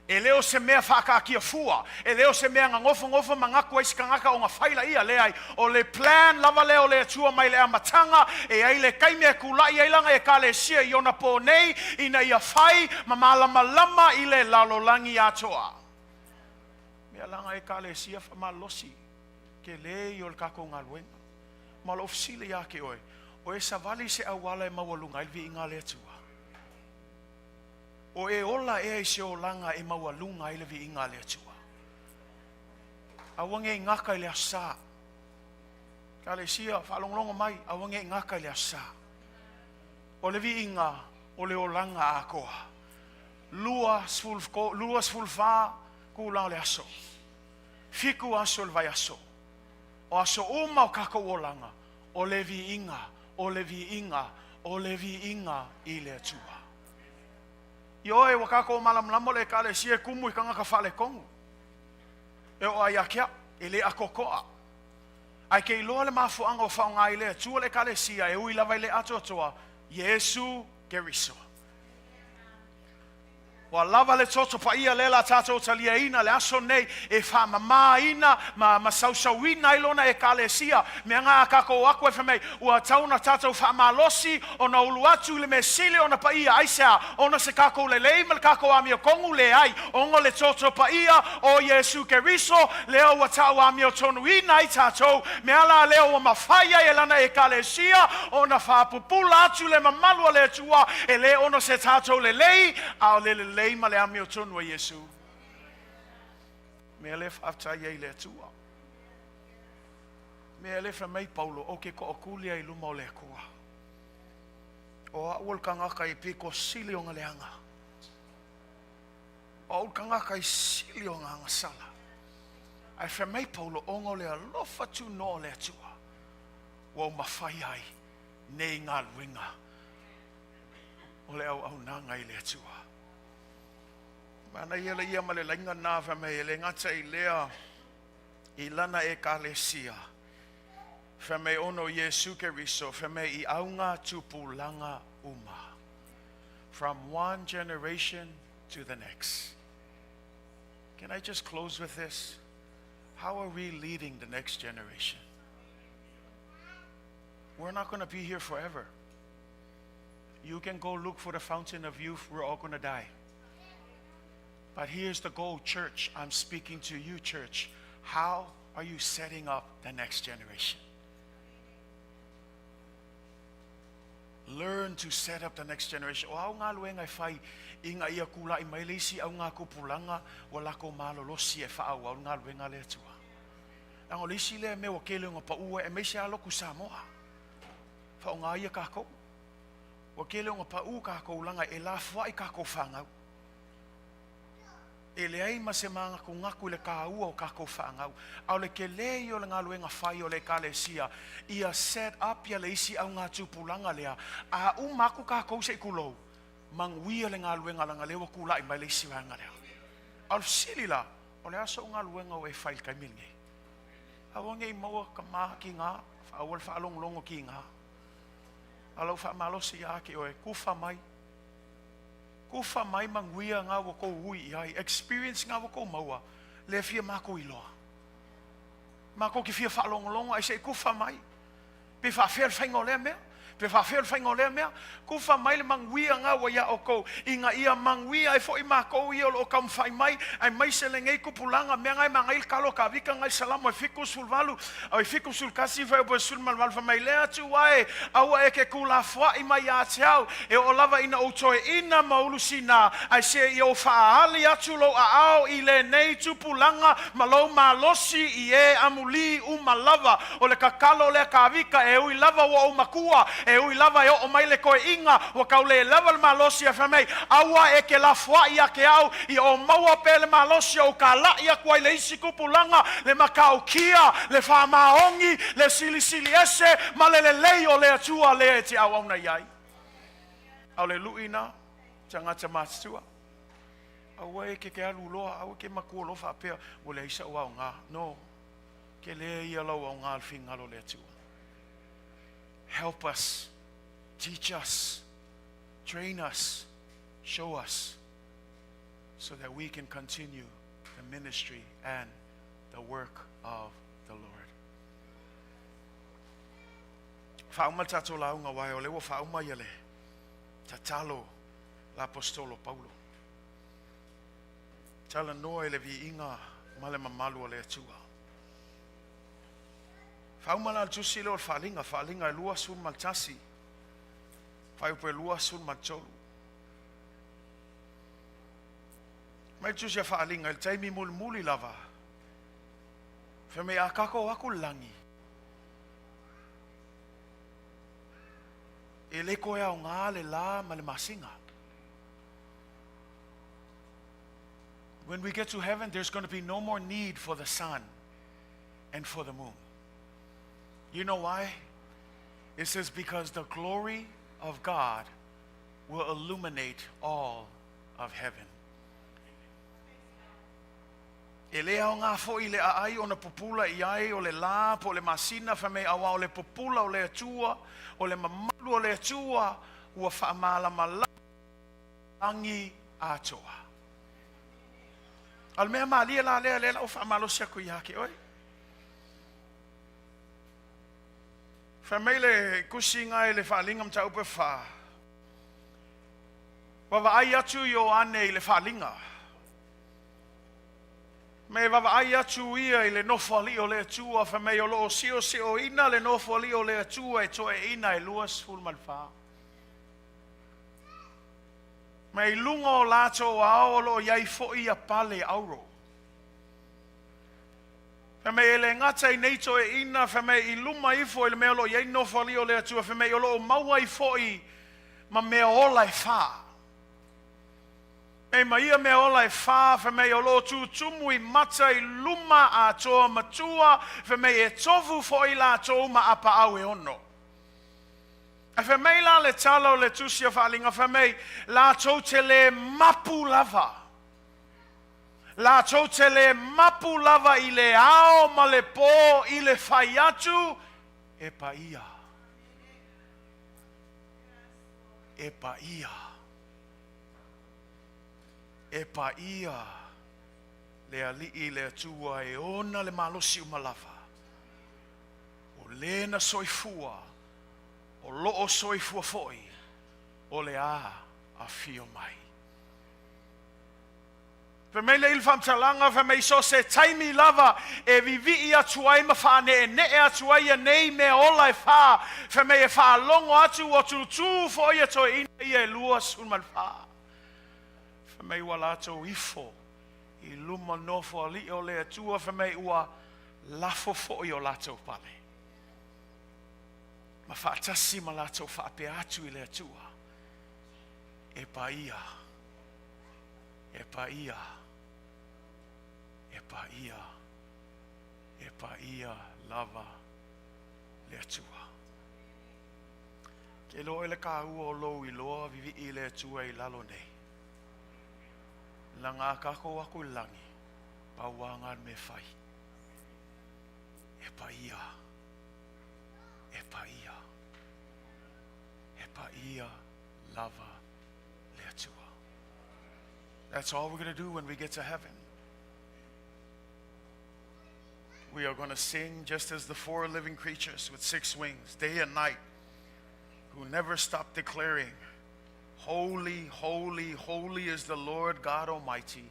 E leo se mea whaakakia fua, e leo se mea ngofo mangaku eisi kangaka o ngā whaila ia leai, o le plan lava leo le atua mai le amatanga, e ai le kaimea kulai ailanga Ekalesia i ona po nei, ina ia whai, malama i le lalolangi atoa. Mea langa Ekalesia whamalosi, ke le i o le kako ngā luenga. Malo ofisile ia ke oe, o e savali se awala e mawalunga ilvi inga le atua. O e ola e se o langa e mawalunga ile vi inga le atua. Awange ngaka ile asa. Ekalesia whalonglongo mai, awange ngaka ile asa. O le vi inga, o le o langa a koa. Lua sfulfa kula le aso. Fiku aso le vai aso. O aso uma o kako o langa. O le vi inga, o le vi inga, o le vi inga ile atua. Yo e wakako o malamlamo le Ekalesia kumu i kanga ka whale kongu. E o ai akia, e le akokoa. Ai ke iloa le mafuanga o whaonga i le atua le Ekalesia e ui lava i le atoa Yesu Keriso. Wa lava le toto pa ia lela tato talia ina le aso nei e wha mama ina ma sausawina ilona Ekalesia me nga kako aku e whamei ua tauna tato wha malosi o na ulu atu le me sile o na pa ia aisea o na se kako le leima le kako amio kongu le ai ongo le toto pa ia o Yesu Keriso leo wa tau amio tonu ina i tato me ala leo o mawhaia e lana Ekalesia o na wha pupula atu le mamalua le tua e le ono se tato le lei a le leima le amio tonu a Yesu. Me le whafta ye le tua. Me le whamei Paulo o ke ko o kulia i luma o le kua. O aul kangaka i piko sili o ngaleanga. O aul kangaka i sili o nganga sala. Ai whamei Paulo o ngo le alofa tu no le tua. Wa mawhai ai nei ngā luinga. O le au nanga i le tua. Mana ia male lainga nā whamei le ngata i lea i lana Ekalesia. Whamei ono Yesu Keriso, whamei i aunga tupulanga uma. From one generation to the next. Can I just close with this? How are we leading the next generation? We're not going to be here forever. You can go look for the fountain of youth. We're all going to die. But here's the goal, church. I'm speaking to you, church. How are you setting up the next generation? Learn to set up the next generation. O au ngā luenga i whai inga ia kula i mailisi au ngā kupulanga wala ko malolosi e whaau au ngā luenga le atua. Ango lisi le me wa kele ngā paua e meisi aloku Samoa. Whao ngā ia kako. Wa kele ngā pau kako langa e la whai kako whangau. E le ai ma se manga ko ngaku le ka ua o kako whaangau. Au le ke lei o le ngā luenga whai o le Ekalesia. Ia set up ia le isi au ngā tūpulanga lea. A umaku kako se ikulou. Manguia le ngā luenga langa lewa kula i mai le isi wanga lea. Au sili la. O le aso ngā luenga o e whai kai milnge. Awange i maua ka maha ki ngā. Awal whaalonglongo ki ngā. Alau whaamalosi ia ke oe. Kufa mai. Kufa mai manguia ngā wako ui ai. Experience ngā wako maua. Le fia mako iloa. Mako ki fia whaalongolongo. Ai se kufa mai. Pe whaafel whaingo lea mea. Pe whaafel whaingo lea mea. Kufa mai le manguia ngā wa ia oko. Inga ia manguia ai fo i mako ia o kam whai mai. Ai mai se le ngei kupulanga. Mea ngai ma ngai kalo ka vika ngai salamu. Ai fiku sul valu. Ai fiku sul kasi whai opo sul malwalfa mai lea tu wae. Aua e ke kula fwa i mai a te au. E o lava ina utoe ina maulusi nā. Ai se i o whaahali atu lo a au i le nei tupulanga. Malo malosi i e amuli umalava. O le kakalo le ka vika e ui lava wa o makua. e ui lava e o mai le koe inga wa kau le lava le malosi a whamei aua e ke la fua ia ke au i o maua pe le malosi o ka la ia kuai le isi kupulanga le makau kia le whamaongi le sili sili ese ma le lei o le atua le e te au auna iai au le luina tangata matua au e ke alu loa au ke makua lo fa pe o le isa o nga no ke le ia lo o nga al finga lo le atua. Help us, teach us, train us, show us, so that we can continue the ministry and the work of the Lord. Fauma tato launga wai o lewa fauma yale tatalo l'apostolo Paulo. Tala noa le Viiga ma le mamalu o le atua. Fauma la tusi lo falinga e lua sun maltasi. Fai pe lua sun maltolu. Mai tusi falinga il taimi mulmuli lava. Fe me akako aku langi. E le koe au ngā le la ma le masinga. When we get to heaven, there's going to be no more need for the sun and for the moon. You know why? It says because the glory of God will illuminate all of heaven. E lea o ngā fo I le ai o na popula I ai o le la po le masina fa me awa o le popula o le atua o le mamalu o le atua ua whaamala malangi atoa. Al mea maalia la lea o whaamalo siaku iake oi. Fa me le kusinga I le whaalinga mta upe wha. Wawa ai atu yo ane I le whaalinga. Me wawa ai atu ia I le nofo ali o le atua fa me o loo sio ina le nofo ali o le atua e toe ina e luas fulman wha. Me I lunga o lato ao o loo iai fo ia pale auro. Fa me ele ngata I neito e ina fa me I luma I fo I le mea lo iai nofo ali o le atua fa me o loo maua I fo I ma mea ola e wha. E maia me ola e wha, fa me o lo tu tumu I mata I luma a toa matua, fa me e tofu fo I la toa ma apa au e ono. E fa me la le talo le tusia whalinga, fa me la toa te le mapu lava. La toa te le mapu lava I le ao ma le po I le whai atu, e pa ia. E pa ia. E pa ia le alii le atua e ona le malosi umalafa o lena soifua o loo soifua foi o le a fio mai pe me le ilfam talanga fe me so se taimi lava e vivi atua ma fa ne atua ia nei me ola e fa fe me e fa longo atu o tu foi e to ina ia lua sun malfa me ua lato ifo I luma nofo ali o le atua fa me ua lafo fo I o lato pale. Ma whaatasi ma lato whaape atu I le atua. E pa ia. E pa ia. E pa ia. E pa ia lava le atua. Ke lo ele ka ua o lo I loa vivi I le atua I lalo nei. La ngā kako aku langi, pawangan me whai. E pa ia. E pa ia. E pa ia lava le atua. That's all we're going to do when we get to heaven. We are going to sing just as the 4 living creatures with 6 wings, day and night, who never stop declaring, holy, holy, holy is the Lord God Almighty,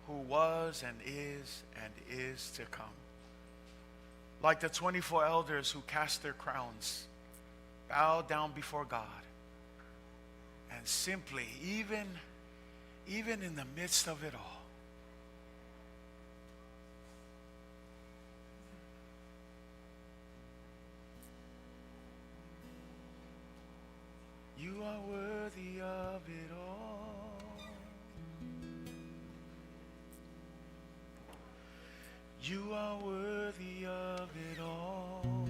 who was and is to come. Like the 24 elders who cast their crowns, bow down before God, and simply, even in the midst of it all, You are worthy of it all.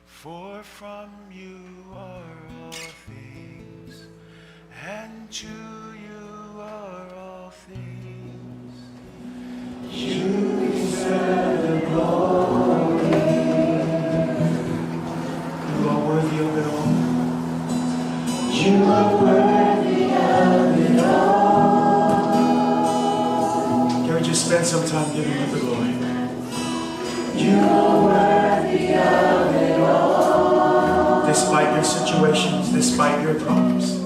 For from you are all things, and to you are all things. You deserve the glory. You are worthy of it all. You are worthy of it all. Can we just spend some time giving Him the glory? You are worthy of it all. Despite your situations, despite your problems,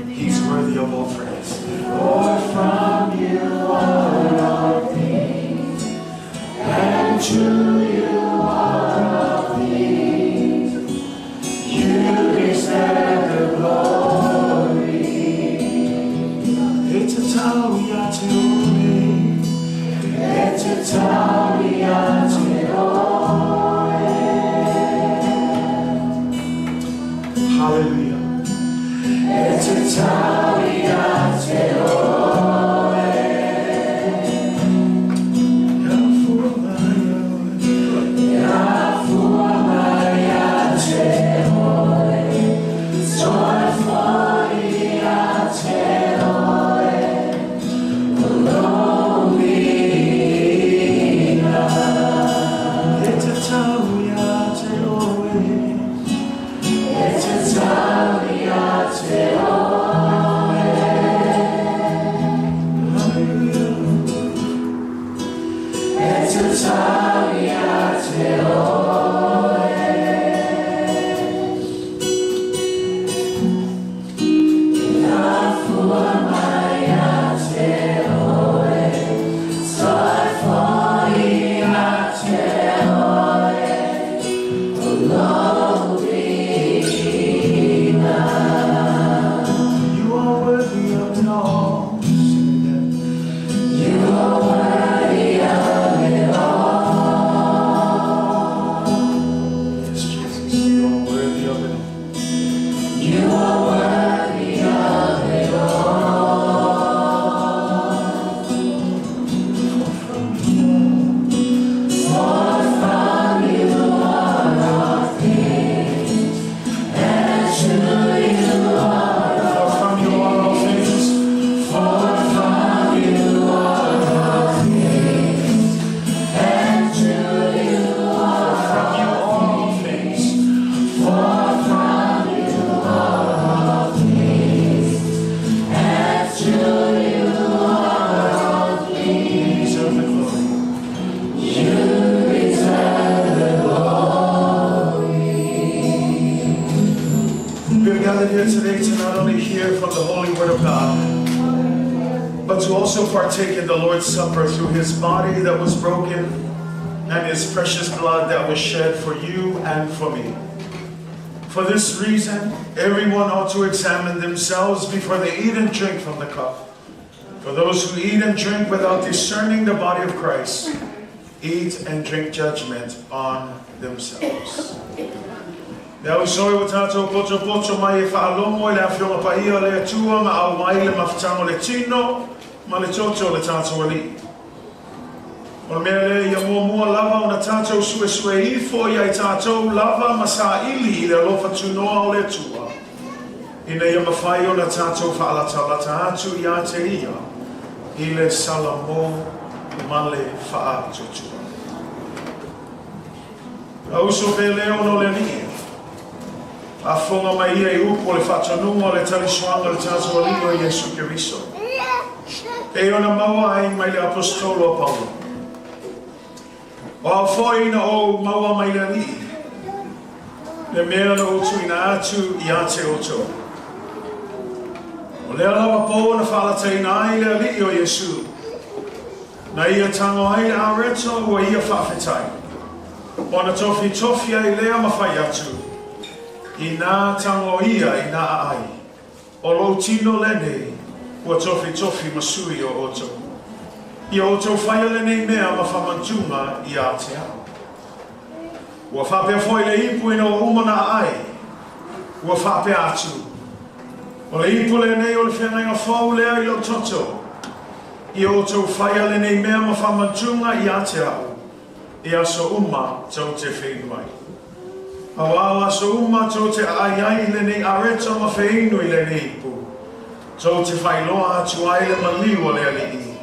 He's worthy of all praise. For from you are all things, and to you are all things. You deserve the glory. It's a Taumua to me. It's a Taumua to all. Hallelujah. It's a Taumua to all. Partake in the Lord's Supper through His body that was broken and His precious blood that was shed for you and for me. For this reason, everyone ought to examine themselves before they eat and drink from the cup. For those who eat and drink without discerning the body of Christ, eat and drink judgment on themselves. Now so tato poto poto mai fa lomo le afio pa ia le tua ma au mai le maftango le tino ma le toto le tato ali. O mele ia mua lava ona tato sue i fo ia tato lava masa ili le lofa tunoa o le tua. Ina ia mawhai ona tato fa ala talata atu ia te ia i le salamo ma le fa tutua. Au so vele ono le ni. A fonga mai ia I upo le whatanunga le taliswanga le tato ali o Yesu Keriso. E ona maua ai mai le apostolo Paulo. O a whaina o maua mai le li. Le mea na utu ina atu I ate oto. O lea lawa po na whaalateina ai le li o Yesu. Na ia tango ai a reto o ia whawhetai. O na tofi ai lea mawhai atu. I nā tango ia I nā ai. O lo tino lene. Ua tofi masui o oto. I oto whaia lene mea ma whamantunga I Atea. Ua whapea foi le ipu ina o umana ai. Ua whapea atu. O le ipole nei o le whenga whau lea I lo toto. I o tau whaia le nei mea ma whamantunga I a te au. I aso uma tau te whenua. Hawa aso uma tau te ai le nei areta ma whenua I le nei ipu. Tau te whailoa atu ai le maliwa le ali I.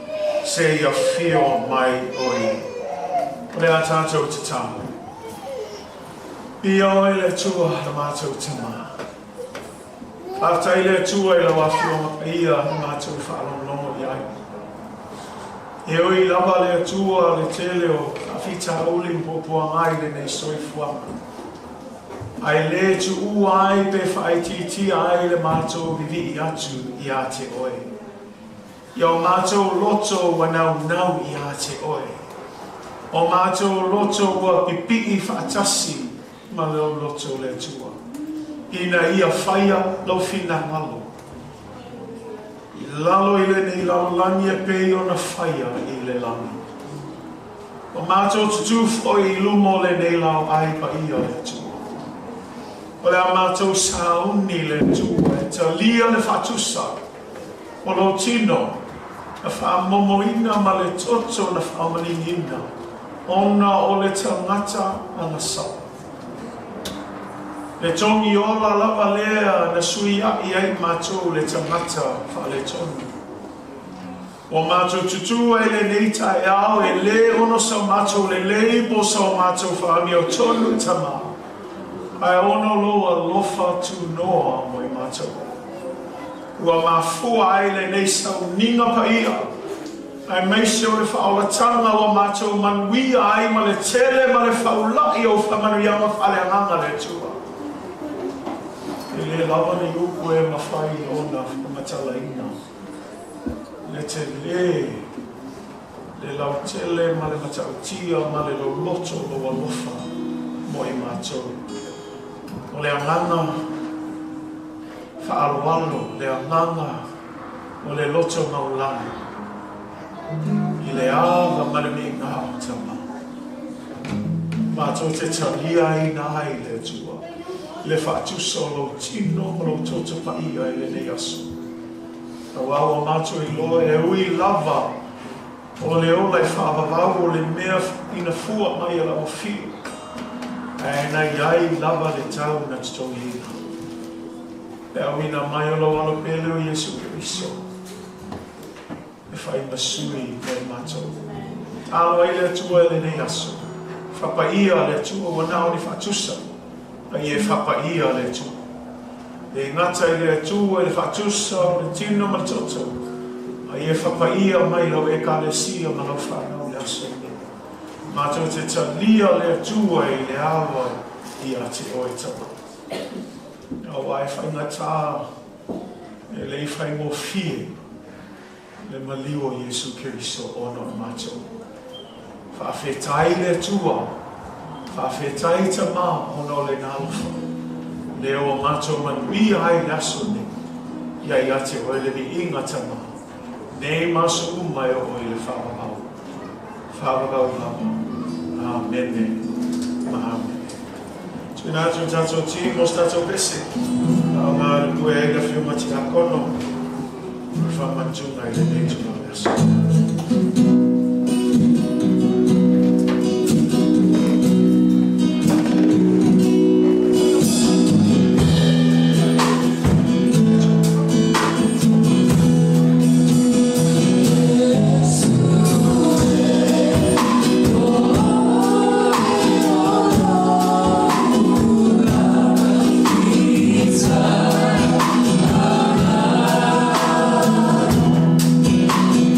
Se ia whio mai oi. O le a tātou te tāmu. I oi le tua le mātou te maa. After ile tua ila wafio ia mātou whaalonongo I ai. E oi lava le tua le tele o awhita uli mpopua ngai le nei soifuanga. Ai le tu uai pe whaititi ai le mātou vivi I atu I a te oi. Ia o mātou loto wanau nau I a te oi. O mātou loto wa pipi I whaatasi ma leo loto le tua. Ina ia whaia lau whina ngalo. I lalo I le nei lau langi e pei o na whaia I le langi. O mātou tutuf o I lumo le nei lau ai pa ia le tua. O le a mātou sauni le tua e ta lia le whatusa. O lo tino na whaamomoina ma le toto na whaamalingina. Ona o le tangata ana sau. Le tongi ola lava lea na sui ai ai mātou le tangata wha le tongi. O mātou tutu e le neita e au e le ono sa mātou le leibo sa mātou wha mi o tonu tama. Ai ono loa lofa tu noa mo I mātou. Ua mafua ai le nei sau ninga pa ia. Ai meise o le whaolatanga o mātou manuia ai ma le tele ma le whaulai o whamanuiama whaleanganga le tua. Le lava ni uku e mawhai o na matalaina. Le te le lau tele ma le matautia ma le lo loto lo walofa mo I mātou. O le anganga whaalwalo, le anganga o le loto maulani. I le awa ma le mi ngā o tama. Mātou te talia I nā ai le tua. Le whaatusa o lo tino o lo toto pa ia I le nei aso. A wawa mātou I loa e ui lava o le ola I whaavavau o le mea ina fua mai ala o fio. E na iai lava le tau na tutongi ina. E au ina mai o lo alo pele o Yesu Keriso. E whai masui le mātou. Alo ai le tua le nei aso. Whapa ia le tua wanao ni whaatusa. Ai e whapaia le tu. E ngata I le tu e le whatusa o le tino matoto. Ai e whapaia mai lau Ekalesia ma lau whanau le aso. Mātou te talia le tu e le awa I a te oe tama. Au ai whaingatā e le I whaingo fie le maliwo Yesu Keriso ono mātou. Whawhetai le tua. Whawhetai ta mā ono le ngālofa. Leo o mātou manui ai laso ne. Iai ate oe le vi inga ta mā. Nei maso umai o oe le whawakau. Whawakau lama. Amene. Amen. Tuna atu tatou ti mos tatou pese. Au ngā rukue eira whiumati a kono. Whamantunga I le nei tuna laso.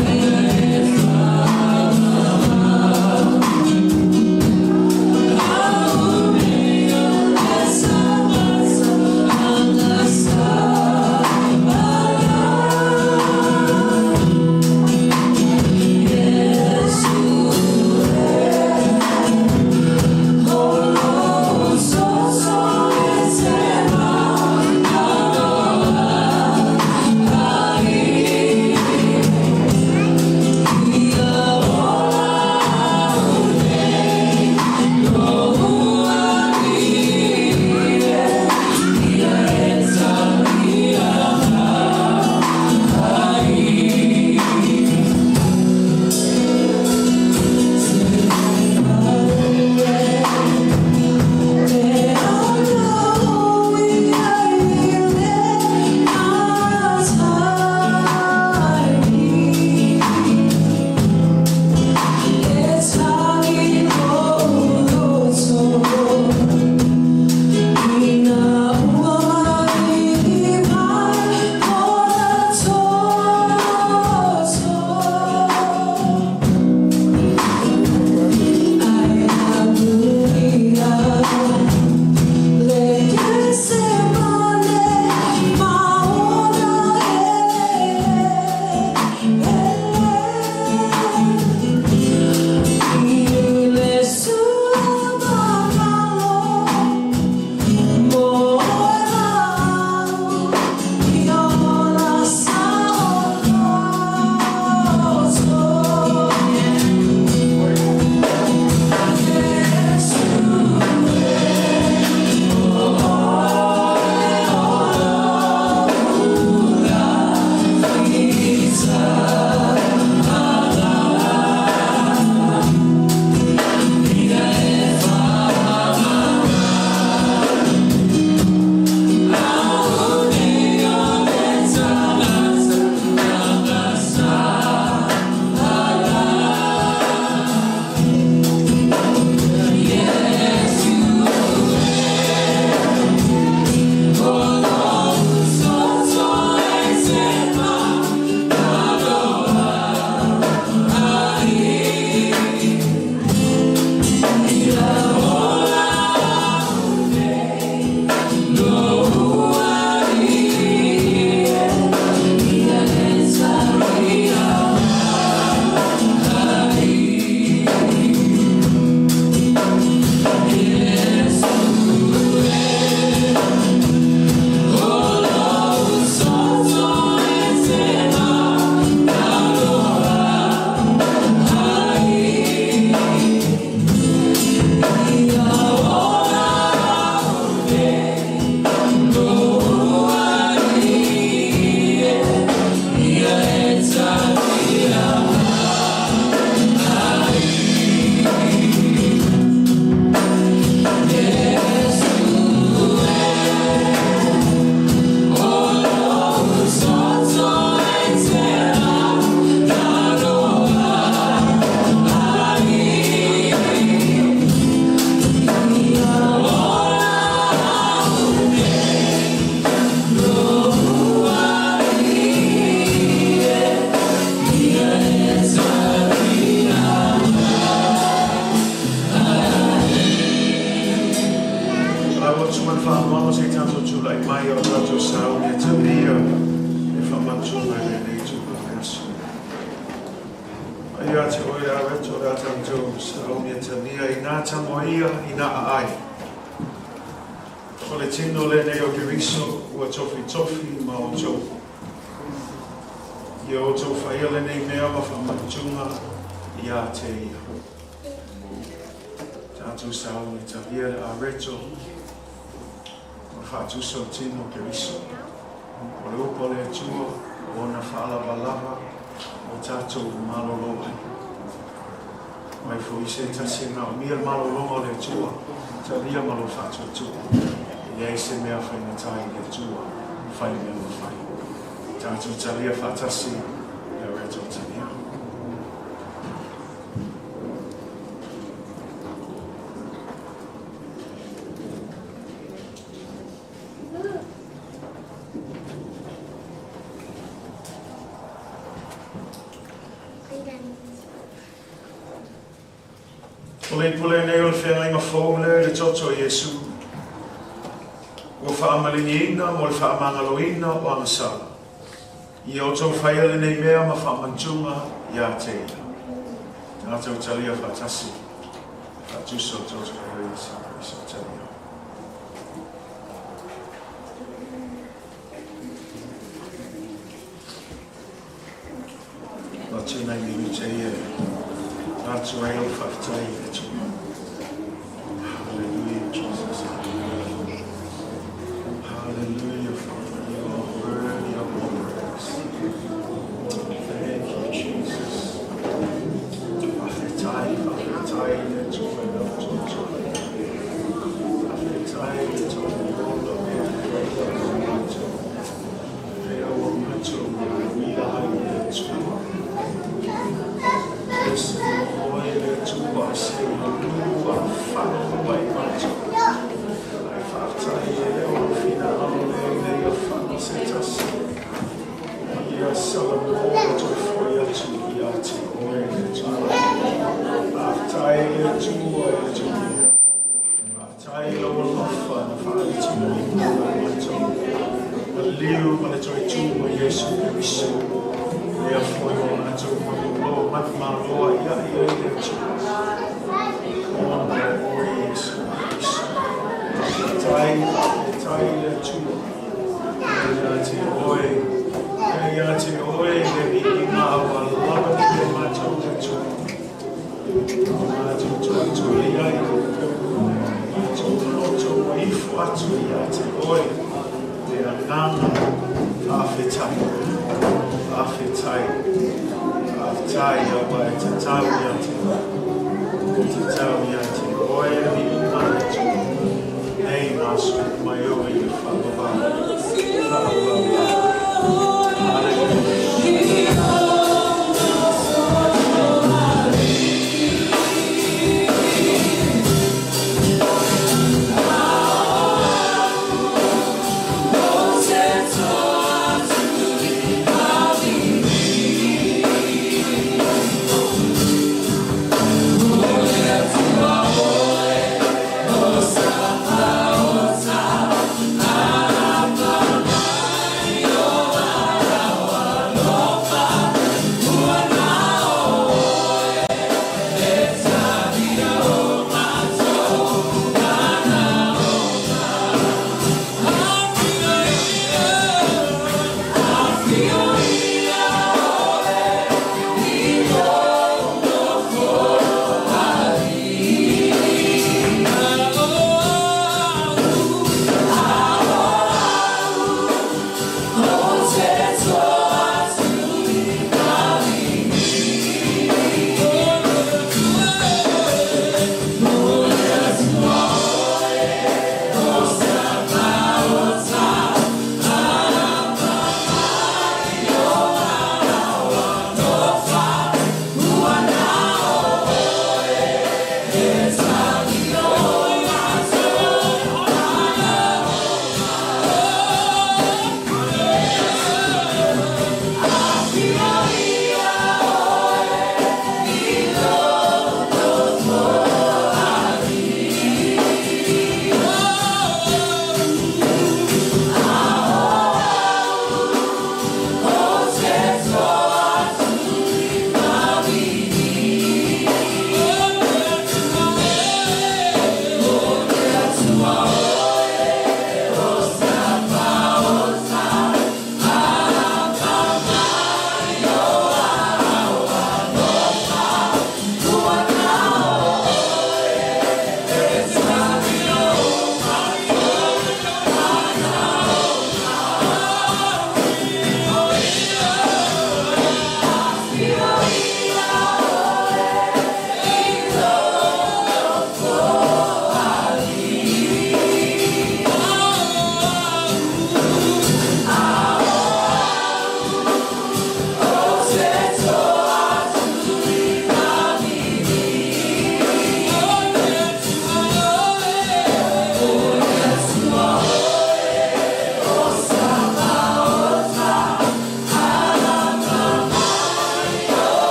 Yeah. tātou sau ne tamia e whamatuna e nei tuka pesu. Ai ate oi a reto a tātou sau ne tamia I nā tangoia I nā ai. Ko le tino le nei o Keriso ua tofi tofi ma o tofu. Ia o tau whaia le nei mea ma whamatuna I a te ia. Tātou sau ne tamia a reto Fatu so tino Keriso. O le upo le atua, o na whaalawalawa, o tātou maloloa. Mai fu I se tasi ngā mia maloloa le atua, ta ria malo fatu atua. I se mea whaina tai le atua, whai mea lo whai. Tātou talia whatasi, e reto tania. Pule nei o le whenga whaunga le toto Yesu. Ua whaamaliniina mo le whaamangaloina o angasala. I o tau whaia le nei mea ma whaamantunga I a te ia. Tātou talia whatasi. Whatuso toto Yesu. Iso talia. Wa tēnei miru te ia. Tātou ai o whaftai e tu. Hallelujah, Jesus. Hallelujah, Father. You are worthy of all praise. Thank you, Jesus. Whaftai e tu. Whaftai e tu. Reo o matu. Mira e tu. Yes, Lord, tu I say, you are found by my joy. Life after you, fina amore, your family set us. Yes, Solomon, to for you to yet, or after you, to after you, love fun, find to my joy. Live on the joy to yes, very soon. Therefore, you want to know my Lord,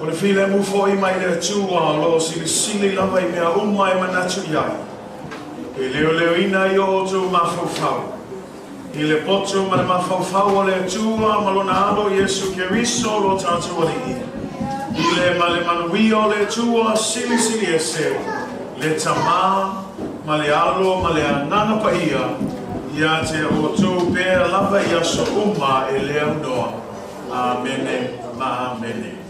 O le while mu fōi mai le tua lo sili lava I mea umai manatu iai. E leo ina I o tu mawhauwhau. I le poto ma le mawhauwhau o le tua malona alo Yesu Keriso lo tātua li I. I le ma le manui o le tua sili e se. Le tamā ma le alo ma le anana pa ia. Ia te o tu pēr lava ia so uma e leo noa. Amene, ma amene.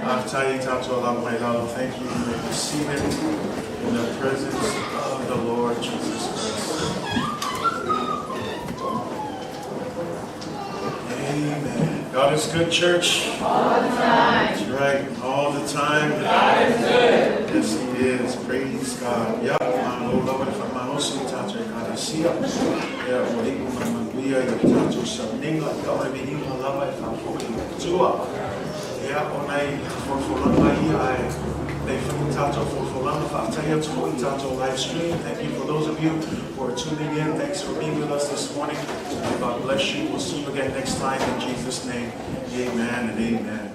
Aftai tātua la mai lalo, thank you. You may be seated in the presence of the Lord Jesus Christ. Amen. God is good, church. All the time. That's right. All the time. God is good. Yes, He is. Praise God. Yeah. Lord, if I'm not also touching Ekalesia, yeah, or even when we are touching something like God, I mean, even love if I'm holding Atua. Yeah, on a for I they from Tato for I tell you to Tato live stream. Thank you for those of you who are tuning in. Thanks for being with us this morning. God bless you. We'll see you again next time in Jesus' name. Amen and amen.